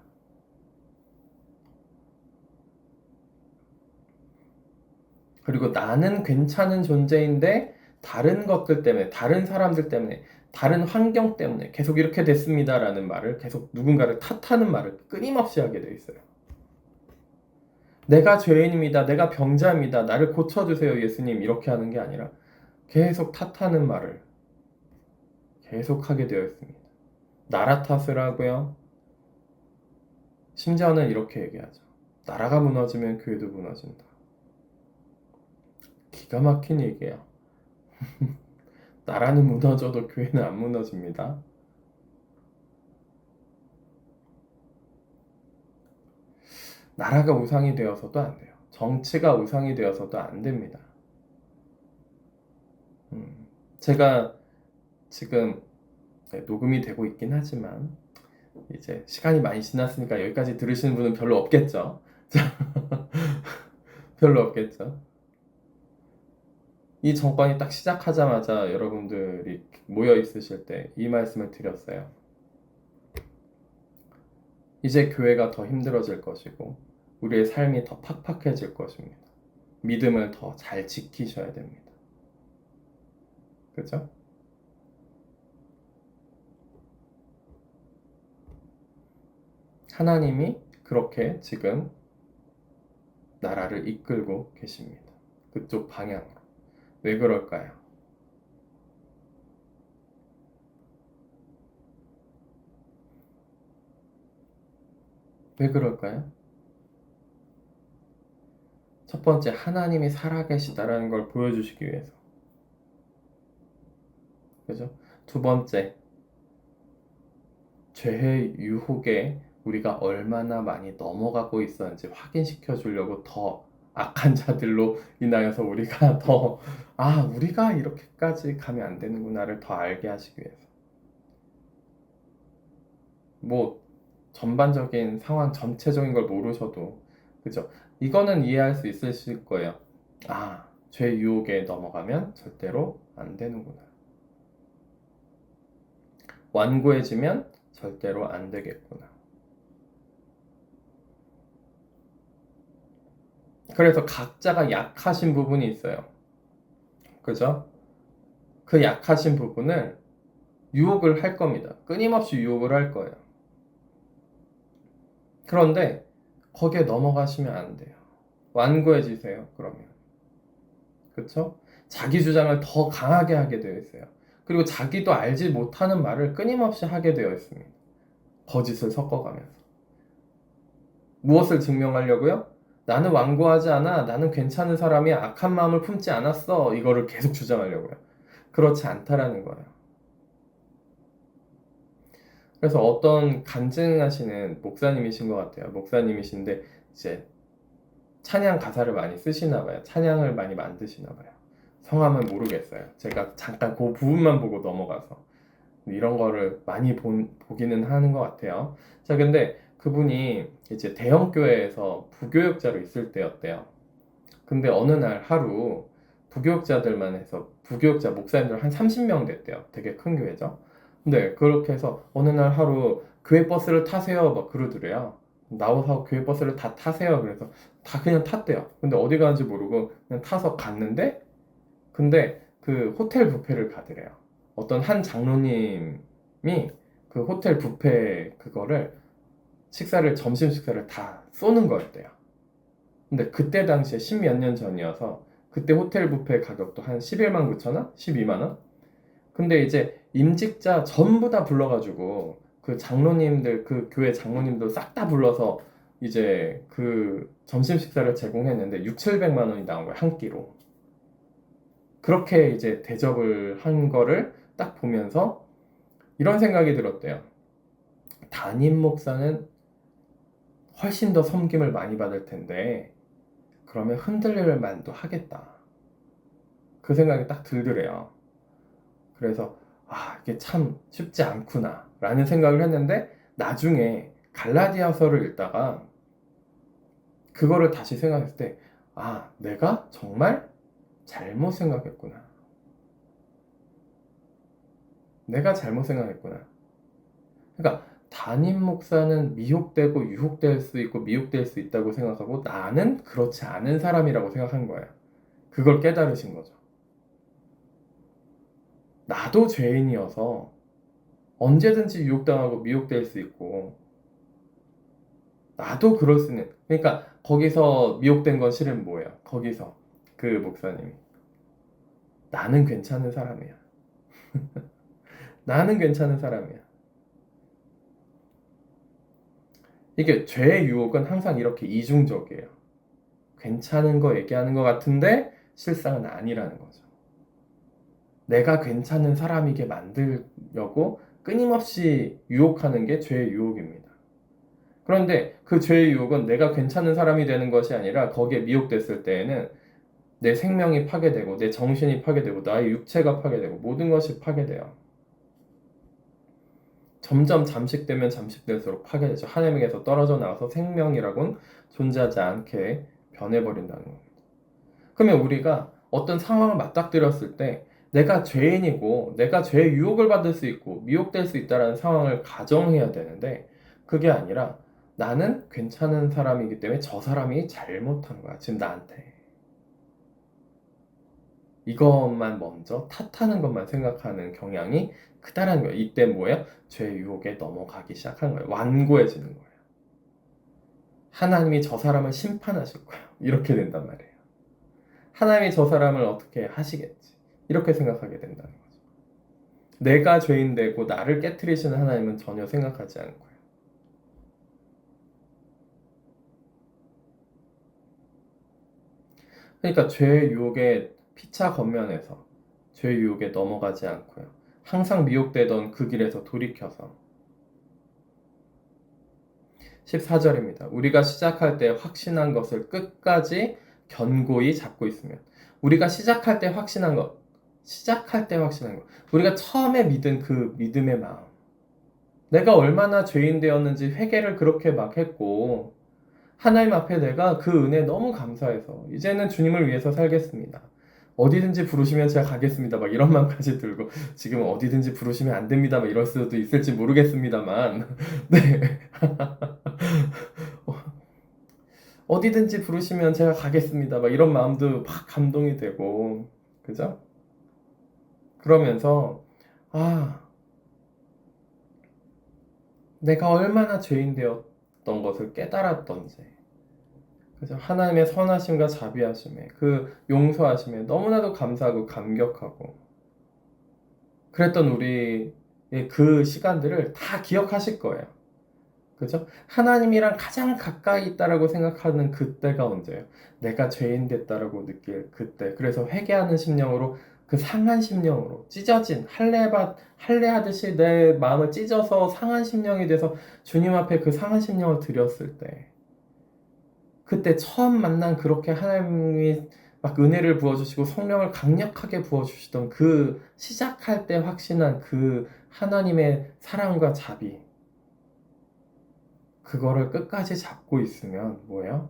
그리고 나는 괜찮은 존재인데 다른 것들 때문에, 다른 사람들 때문에, 다른 환경 때문에 계속 이렇게 됐습니다라는 말을 계속 누군가를 탓하는 말을 끊임없이 하게 돼 있어요. 내가 죄인입니다. 내가 병자입니다. 나를 고쳐주세요, 예수님. 이렇게 하는 게 아니라 계속 탓하는 말을 계속 하게 되어 있습니다. 나라 탓을 하고요. 심지어는 이렇게 얘기하죠. 나라가 무너지면 교회도 무너진다. 기가 막힌 얘기예요. 나라는 무너져도 교회는 안 무너집니다. 나라가 우상이 되어서도 안 돼요. 정치가 우상이 되어서도 안 됩니다. 제가 지금 녹음이 되고 있긴 하지만 이제 시간이 많이 지났으니까 여기까지 들으시는 분은 별로 없겠죠? 별로 없겠죠? 이 정권이 딱 시작하자마자 여러분들이 모여 있으실 때 이 말씀을 드렸어요. 이제 교회가 더 힘들어질 것이고 우리의 삶이 더 팍팍해질 것입니다. 믿음을 더 잘 지키셔야 됩니다. 그죠? 하나님이 그렇게 지금 나라를 이끌고 계십니다. 그쪽 방향으로. 왜 그럴까요? 왜 그럴까요? 첫 번째, 하나님이 살아계시다라는 걸 보여주시기 위해서. 그죠? 두 번째, 죄의 유혹에 우리가 얼마나 많이 넘어가고 있었는지 확인시켜 주려고 더 악한 자들로 인하여서 우리가 더, 우리가 이렇게까지 가면 안 되는구나를 더 알게 하시기 위해서. 뭐, 전반적인 상황 전체적인 걸 모르셔도, 그죠? 이거는 이해할 수 있으실 거예요. 죄 유혹에 넘어가면 절대로 안 되는구나. 완고해지면 절대로 안 되겠구나. 그래서 각자가 약하신 부분이 있어요. 그죠? 그 약하신 부분을 유혹을 할 겁니다. 끊임없이 유혹을 할 거예요. 그런데 거기에 넘어가시면 안 돼요. 완고해지세요, 그러면. 그쵸? 자기 주장을 더 강하게 하게 되어 있어요. 그리고 자기도 알지 못하는 말을 끊임없이 하게 되어 있습니다. 거짓을 섞어가면서. 무엇을 증명하려고요? 나는 완고하지 않아. 나는 괜찮은 사람이 악한 마음을 품지 않았어. 이거를 계속 주장하려고요. 그렇지 않다라는 거예요. 그래서 어떤 간증하시는 목사님이신 것 같아요. 목사님이신데 이제 찬양 가사를 많이 쓰시나 봐요. 찬양을 많이 만드시나 봐요. 성함은 모르겠어요. 제가 잠깐 그 부분만 보고 넘어가서 이런 거를 많이 보기는 하는 것 같아요. 자, 근데 그분이 이제 대형 교회에서 부교육자로 있을 때였대요. 근데 어느 날 하루 부교육자들만 해서 부교육자 목사님들 한 30명 됐대요. 되게 큰 교회죠. 근데 그렇게 해서 어느 날 하루 교회 버스를 타세요 막 그러더래요. 나와서 교회 버스를 다 타세요. 그래서 다 그냥 탔대요. 근데 어디 가는지 모르고 그냥 타서 갔는데 근데 그 호텔 뷔페를 가더래요. 어떤 한 장로님이 그 호텔 뷔페 그거를 점심 식사를 다 쏘는 거였대요. 근데 그때 당시에 십몇 년 전이어서 그때 호텔 뷔페 가격도 한 11만 9천 원? 12만 원? 근데 이제 임직자 전부 다 불러가지고 그 장로님들 그 교회 장로님들 싹 다 불러서 이제 그 점심 식사를 제공했는데 6, 700만 원이 나온 거예요. 한 끼로. 그렇게 이제 대접을 한 거를 딱 보면서 이런 생각이 들었대요. 담임 목사는 훨씬 더 섬김을 많이 받을 텐데 그러면 흔들릴 만도 하겠다. 그 생각이 딱 들더래요. 그래서 이게 참 쉽지 않구나 라는 생각을 했는데 나중에 갈라디아서를 읽다가 그거를 다시 생각했을 때 내가 정말 잘못 생각했구나. 내가 잘못 생각했구나. 그러니까 담임 목사는 미혹되고 유혹될 수 있고 미혹될 수 있다고 생각하고 나는 그렇지 않은 사람이라고 생각한 거예요. 그걸 깨달으신 거죠. 나도 죄인이어서 언제든지 유혹당하고 미혹될 수 있고 나도 그럴 수 있는 그러니까 거기서 미혹된 건 실은 뭐예요? 거기서 그 목사님이 나는 괜찮은 사람이야. 나는 괜찮은 사람이야. 이게 죄의 유혹은 항상 이렇게 이중적이에요. 괜찮은 거 얘기하는 것 같은데 실상은 아니라는 거죠. 내가 괜찮은 사람이게 만들려고 끊임없이 유혹하는 게 죄의 유혹입니다. 그런데 그 죄의 유혹은 내가 괜찮은 사람이 되는 것이 아니라 거기에 미혹됐을 때에는 내 생명이 파괴되고 내 정신이 파괴되고 나의 육체가 파괴되고 모든 것이 파괴돼요. 점점 잠식되면 잠식될수록 파괴되죠. 하나님에게서 떨어져 나와서 생명이라고는 존재하지 않게 변해버린다는 겁니다. 그러면 우리가 어떤 상황을 맞닥뜨렸을 때 내가 죄인이고 내가 죄의 유혹을 받을 수 있고 미혹될 수 있다는 상황을 가정해야 되는데 그게 아니라 나는 괜찮은 사람이기 때문에 저 사람이 잘못한 거야. 지금 나한테. 이것만 먼저 탓하는 것만 생각하는 경향이 크다라는 거예요. 이때 뭐예요? 죄의 유혹에 넘어가기 시작한 거예요. 완고해지는 거예요. 하나님이 저 사람을 심판하실 거예요. 이렇게 된단 말이에요. 하나님이 저 사람을 어떻게 하시겠지. 이렇게 생각하게 된다는 거죠. 내가 죄인 되고 나를 깨트리시는 하나님은 전혀 생각하지 않고요. 그러니까 죄의 유혹에 피차 겉면에서 죄의 유혹에 넘어가지 않고요. 항상 미혹되던 그 길에서 돌이켜서 14절입니다. 우리가 시작할 때 확신한 것을 끝까지 견고히 잡고 있으면 우리가 시작할 때 확신한 것 우리가 처음에 믿은 그 믿음의 마음 내가 얼마나 죄인 되었는지 회개를 그렇게 막 했고 하나님 앞에 내가 그 은혜 너무 감사해서 이제는 주님을 위해서 살겠습니다. 어디든지 부르시면 제가 가겠습니다. 막 이런 마음까지 들고 지금 어디든지 부르시면 안 됩니다. 막 이럴 수도 있을지 모르겠습니다만 네. 어디든지 부르시면 제가 가겠습니다. 막 이런 마음도 막 감동이 되고 그죠? 그러면서 아 내가 얼마나 죄인 되었던 것을 깨달았던지 그죠? 하나님의 선하심과 자비하심에 그 용서하심에 너무나도 감사하고 감격하고 그랬던 우리의 그 시간들을 다 기억하실 거예요. 그죠? 하나님이랑 가장 가까이 있다라고 생각하는 그때가 언제예요? 내가 죄인 됐다라고 느낄 그때. 그래서 회개하는 심령으로 그 상한 심령으로 찢어진 할례하듯이 내 마음을 찢어서 상한 심령이 돼서 주님 앞에 그 상한 심령을 드렸을 때 그때 처음 만난 그렇게 하나님이 막 은혜를 부어주시고 성령을 강력하게 부어주시던 그 시작할 때 확신한 그 하나님의 사랑과 자비 그거를 끝까지 잡고 있으면 뭐예요?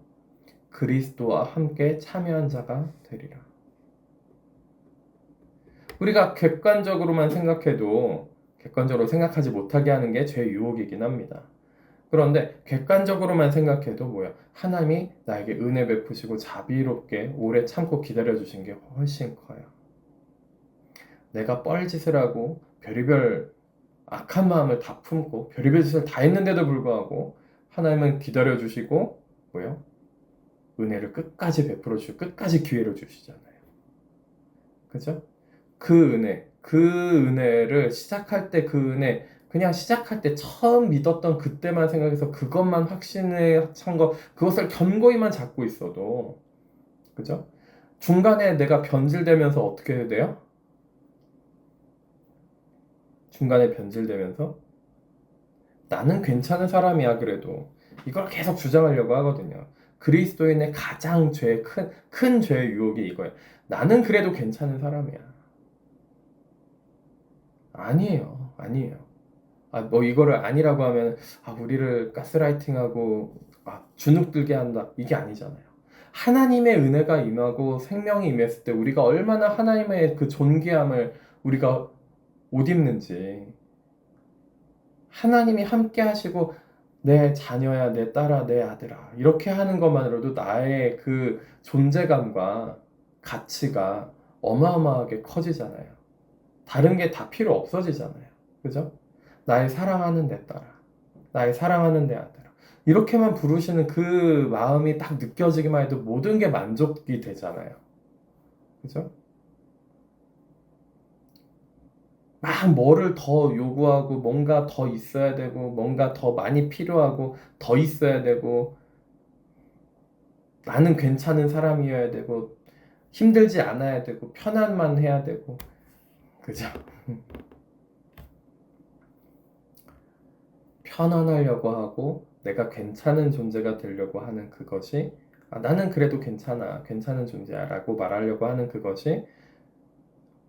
그리스도와 함께 참여한 자가 되리라. 우리가 객관적으로만 생각해도 객관적으로 생각하지 못하게 하는 게 죄의 유혹이긴 합니다. 그런데 객관적으로만 생각해도 뭐야? 하나님이 나에게 은혜 베푸시고 자비롭게 오래 참고 기다려주신 게 훨씬 커요. 내가 뻘짓을 하고 별의별 악한 마음을 다 품고 별의별 짓을 다 했는데도 불구하고 하나님은 기다려주시고 뭐요? 은혜를 끝까지 베풀어 주시고 끝까지 기회를 주시잖아요. 그죠? 그 은혜를 시작할 때 그 은혜 그냥 시작할 때 처음 믿었던 그때만 생각해서 그것만 확신에 찬 거, 그것을 견고히만 잡고 있어도, 그죠? 중간에 내가 변질되면서 어떻게 돼요? 중간에 변질되면서 나는 괜찮은 사람이야, 그래도. 이걸 계속 주장하려고 하거든요. 그리스도인의 가장 큰 죄의 유혹이 이거예요. 나는 그래도 괜찮은 사람이야. 아니에요. 아니에요. 뭐 이거를 아니라고 하면 우리를 가스라이팅하고 주눅들게 한다. 이게 아니잖아요. 하나님의 은혜가 임하고 생명이 임했을 때 우리가 얼마나 하나님의 그 존귀함을 우리가 못 입는지 하나님이 함께 하시고 내 자녀야, 내 딸아, 내 아들아 이렇게 하는 것만으로도 나의 그 존재감과 가치가 어마어마하게 커지잖아요. 다른 게 다 필요 없어지잖아요. 그죠? 나의 사랑하는 내 딸아, 나의 사랑하는 내 아들아. 이렇게만 부르시는 그 마음이 딱 느껴지기만 해도 모든 게 만족이 되잖아요. 그죠? 막 뭐를 더 요구하고 뭔가 더 있어야 되고 뭔가 더 많이 필요하고 더 있어야 되고 나는 괜찮은 사람이어야 되고 힘들지 않아야 되고 편안만 해야 되고 그죠? 편안하려고 하고 내가 괜찮은 존재가 되려고 하는 그것이 나는 그래도 괜찮아, 괜찮은 존재야 라고 말하려고 하는 그것이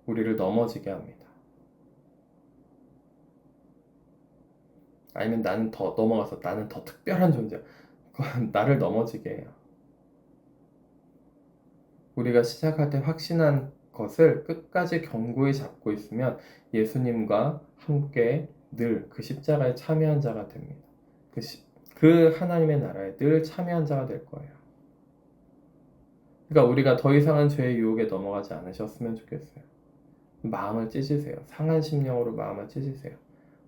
우리를 넘어지게 합니다. 아니면 나는 더 넘어가서 나는 더 특별한 존재야. 그건 나를 넘어지게 해요. 우리가 시작할 때 확신한 것을 끝까지 견고히 잡고 있으면 예수님과 함께 늘 그 십자가에 참여한 자가 됩니다. 그 하나님의 나라에 늘 참여한 자가 될 거예요. 그러니까 우리가 더 이상은 죄의 유혹에 넘어가지 않으셨으면 좋겠어요. 마음을 찢으세요. 상한 심령으로 마음을 찢으세요.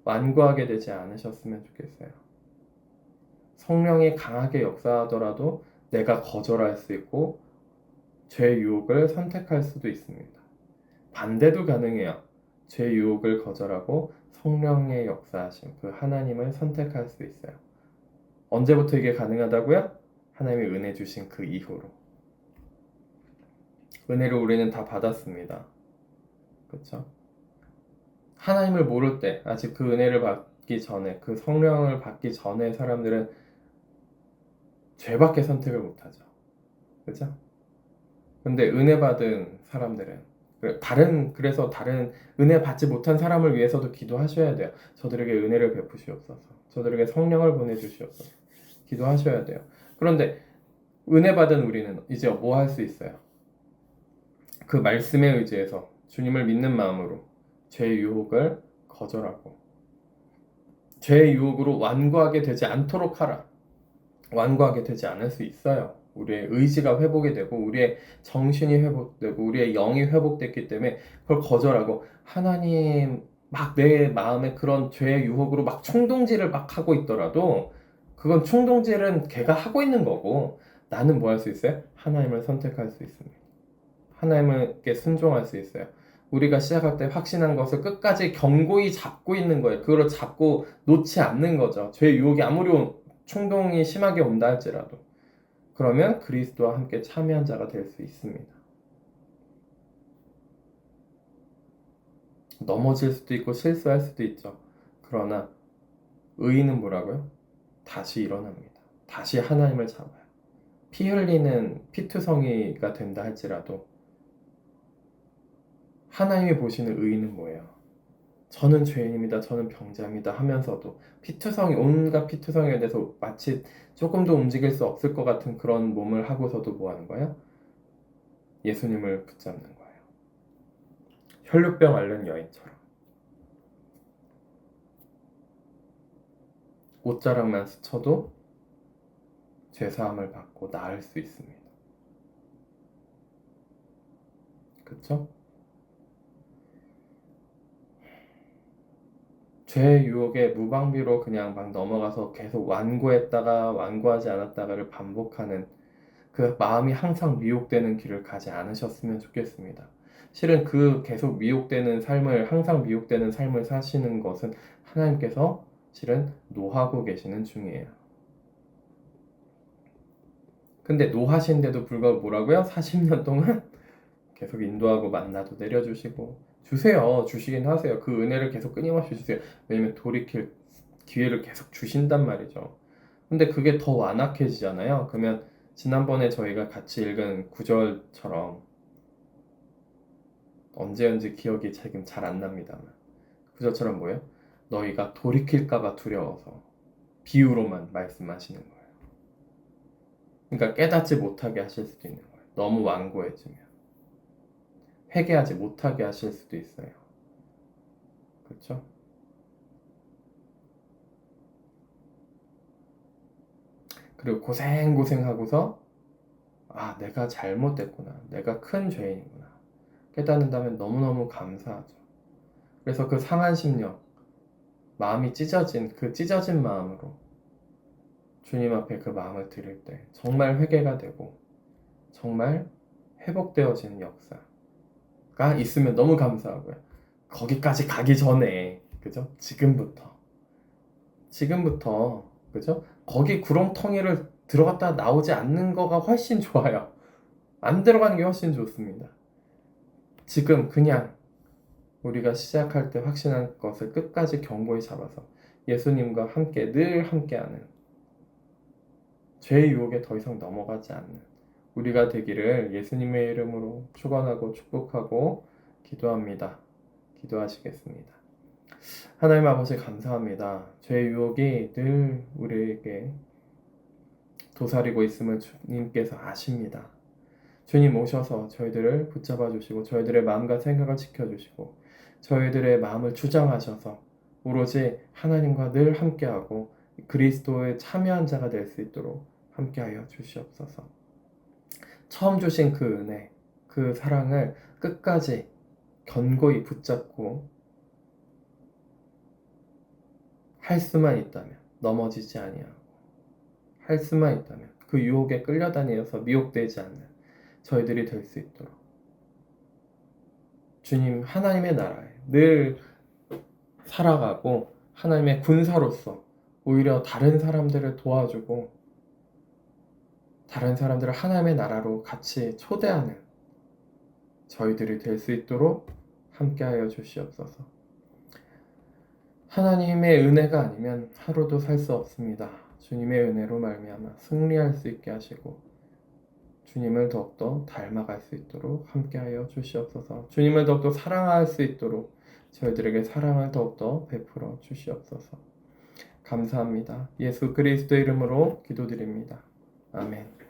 완고하게 되지 않으셨으면 좋겠어요. 성령이 강하게 역사하더라도 내가 거절할 수 있고 죄의 유혹을 선택할 수도 있습니다. 반대도 가능해요. 죄의 유혹을 거절하고 성령의 역사하심, 그 하나님을 선택할 수 있어요. 언제부터 이게 가능하다고요? 하나님이 은혜 주신 그 이후로. 은혜를 우리는 다 받았습니다. 그렇죠? 하나님을 모를 때, 아직 그 은혜를 받기 전에, 그 성령을 받기 전에 사람들은 죄밖에 선택을 못하죠. 그렇죠? 근데 은혜 받은 사람들은 그래서 다른 은혜 받지 못한 사람을 위해서도 기도하셔야 돼요. 저들에게 은혜를 베푸시옵소서. 저들에게 성령을 보내주시옵소서. 기도하셔야 돼요. 그런데 은혜 받은 우리는 이제 뭐 할 수 있어요? 그 말씀에 의지해서 주님을 믿는 마음으로 죄의 유혹을 거절하고 죄의 유혹으로 완고하게 되지 않도록 하라. 완고하게 되지 않을 수 있어요. 우리의 의지가 회복이 되고 우리의 정신이 회복되고 우리의 영이 회복됐기 때문에 그걸 거절하고 하나님 막 내 마음에 그런 죄의 유혹으로 막 충동질을 막 하고 있더라도 그건 충동질은 걔가 하고 있는 거고 나는 뭐 할 수 있어요? 하나님을 선택할 수 있습니다. 하나님께 순종할 수 있어요. 우리가 시작할 때 확신한 것을 끝까지 견고히 잡고 있는 거예요. 그걸 잡고 놓지 않는 거죠. 죄의 유혹이 아무리 충동이 심하게 온다 할지라도. 그러면 그리스도와 함께 참여한 자가 될 수 있습니다. 넘어질 수도 있고 실수할 수도 있죠. 그러나 의인은 뭐라고요? 다시 일어납니다. 다시 하나님을 잡아요. 피 흘리는 피투성이가 된다 할지라도 하나님이 보시는 의인은 뭐예요? 저는 죄인입니다. 저는 병자입니다. 하면서도 온갖 피투성이에 대해서 마치 조금도 움직일 수 없을 것 같은 그런 몸을 하고서도 뭐 하는 거예요? 예수님을 붙잡는 거예요. 혈루병 앓는 여인처럼. 옷자락만 스쳐도 죄사함을 받고 나을 수 있습니다. 그쵸? 죄의 유혹에 무방비로 그냥 막 넘어가서 계속 완고했다가 완고하지 않았다가를 반복하는 그 마음이 항상 미혹되는 길을 가지 않으셨으면 좋겠습니다. 실은 그 계속 미혹되는 삶을, 항상 미혹되는 삶을 사시는 것은 하나님께서 실은 노하고 계시는 중이에요. 근데 노하신데도 불구하고 뭐라고요? 40년 동안 계속 인도하고 만나도 내려주시고 주시긴 하세요. 그 은혜를 계속 끊임없이 주세요. 왜냐면 돌이킬 기회를 계속 주신단 말이죠. 근데 그게 더 완악해지잖아요. 그러면 지난번에 저희가 같이 읽은 구절처럼 언제인지 기억이 지금 잘 안 납니다만 구절처럼 뭐예요? 너희가 돌이킬까봐 두려워서 비유로만 말씀하시는 거예요. 그러니까 깨닫지 못하게 하실 수도 있는 거예요. 너무 완고해지면 회개하지 못하게 하실 수도 있어요. 그렇죠? 그리고 고생하고서 내가 잘못됐구나. 내가 큰 죄인이구나. 깨닫는다면 너무너무 감사하죠. 그래서 그 상한 심령, 마음이 찢어진 마음으로 주님 앞에 그 마음을 드릴 때 정말 회개가 되고 정말 회복되어지는 역사가 있으면 너무 감사하고요. 거기까지 가기 전에, 그죠? 지금부터, 그죠? 거기 구렁텅이를 들어갔다 나오지 않는 거가 훨씬 좋아요. 안 들어가는 게 훨씬 좋습니다. 지금 그냥 우리가 시작할 때 확신한 것을 끝까지 견고히 잡아서 예수님과 함께 늘 함께하는, 죄의 유혹에 더 이상 넘어가지 않는 우리가 되기를 예수님의 이름으로 축원하고 축복하고 기도합니다. 기도하시겠습니다. 하나님 아버지 감사합니다. 죄의 유혹이 늘 우리에게 도사리고 있음을 주님께서 아십니다. 주님 오셔서 저희들을 붙잡아 주시고 저희들의 마음과 생각을 지켜주시고 저희들의 마음을 주장하셔서 오로지 하나님과 늘 함께하고 그리스도의 참여한 자가 될 수 있도록 함께하여 주시옵소서. 처음 주신 그 은혜, 그 사랑을 끝까지 견고히 붙잡고 할 수만 있다면, 넘어지지 아니하고 할 수만 있다면 그 유혹에 끌려다니어서 미혹되지 않는 저희들이 될 수 있도록 주님 하나님의 나라에 늘 살아가고 하나님의 군사로서 오히려 다른 사람들을 도와주고 다른 사람들을 하나님의 나라로 같이 초대하는 저희들이 될 수 있도록 함께하여 주시옵소서. 하나님의 은혜가 아니면 하루도 살 수 없습니다. 주님의 은혜로 말미암아 승리할 수 있게 하시고 주님을 더욱더 닮아갈 수 있도록 함께하여 주시옵소서. 주님을 더욱더 사랑할 수 있도록 저희들에게 사랑을 더욱더 베풀어 주시옵소서. 감사합니다. 예수 그리스도 이름으로 기도드립니다. 아멘.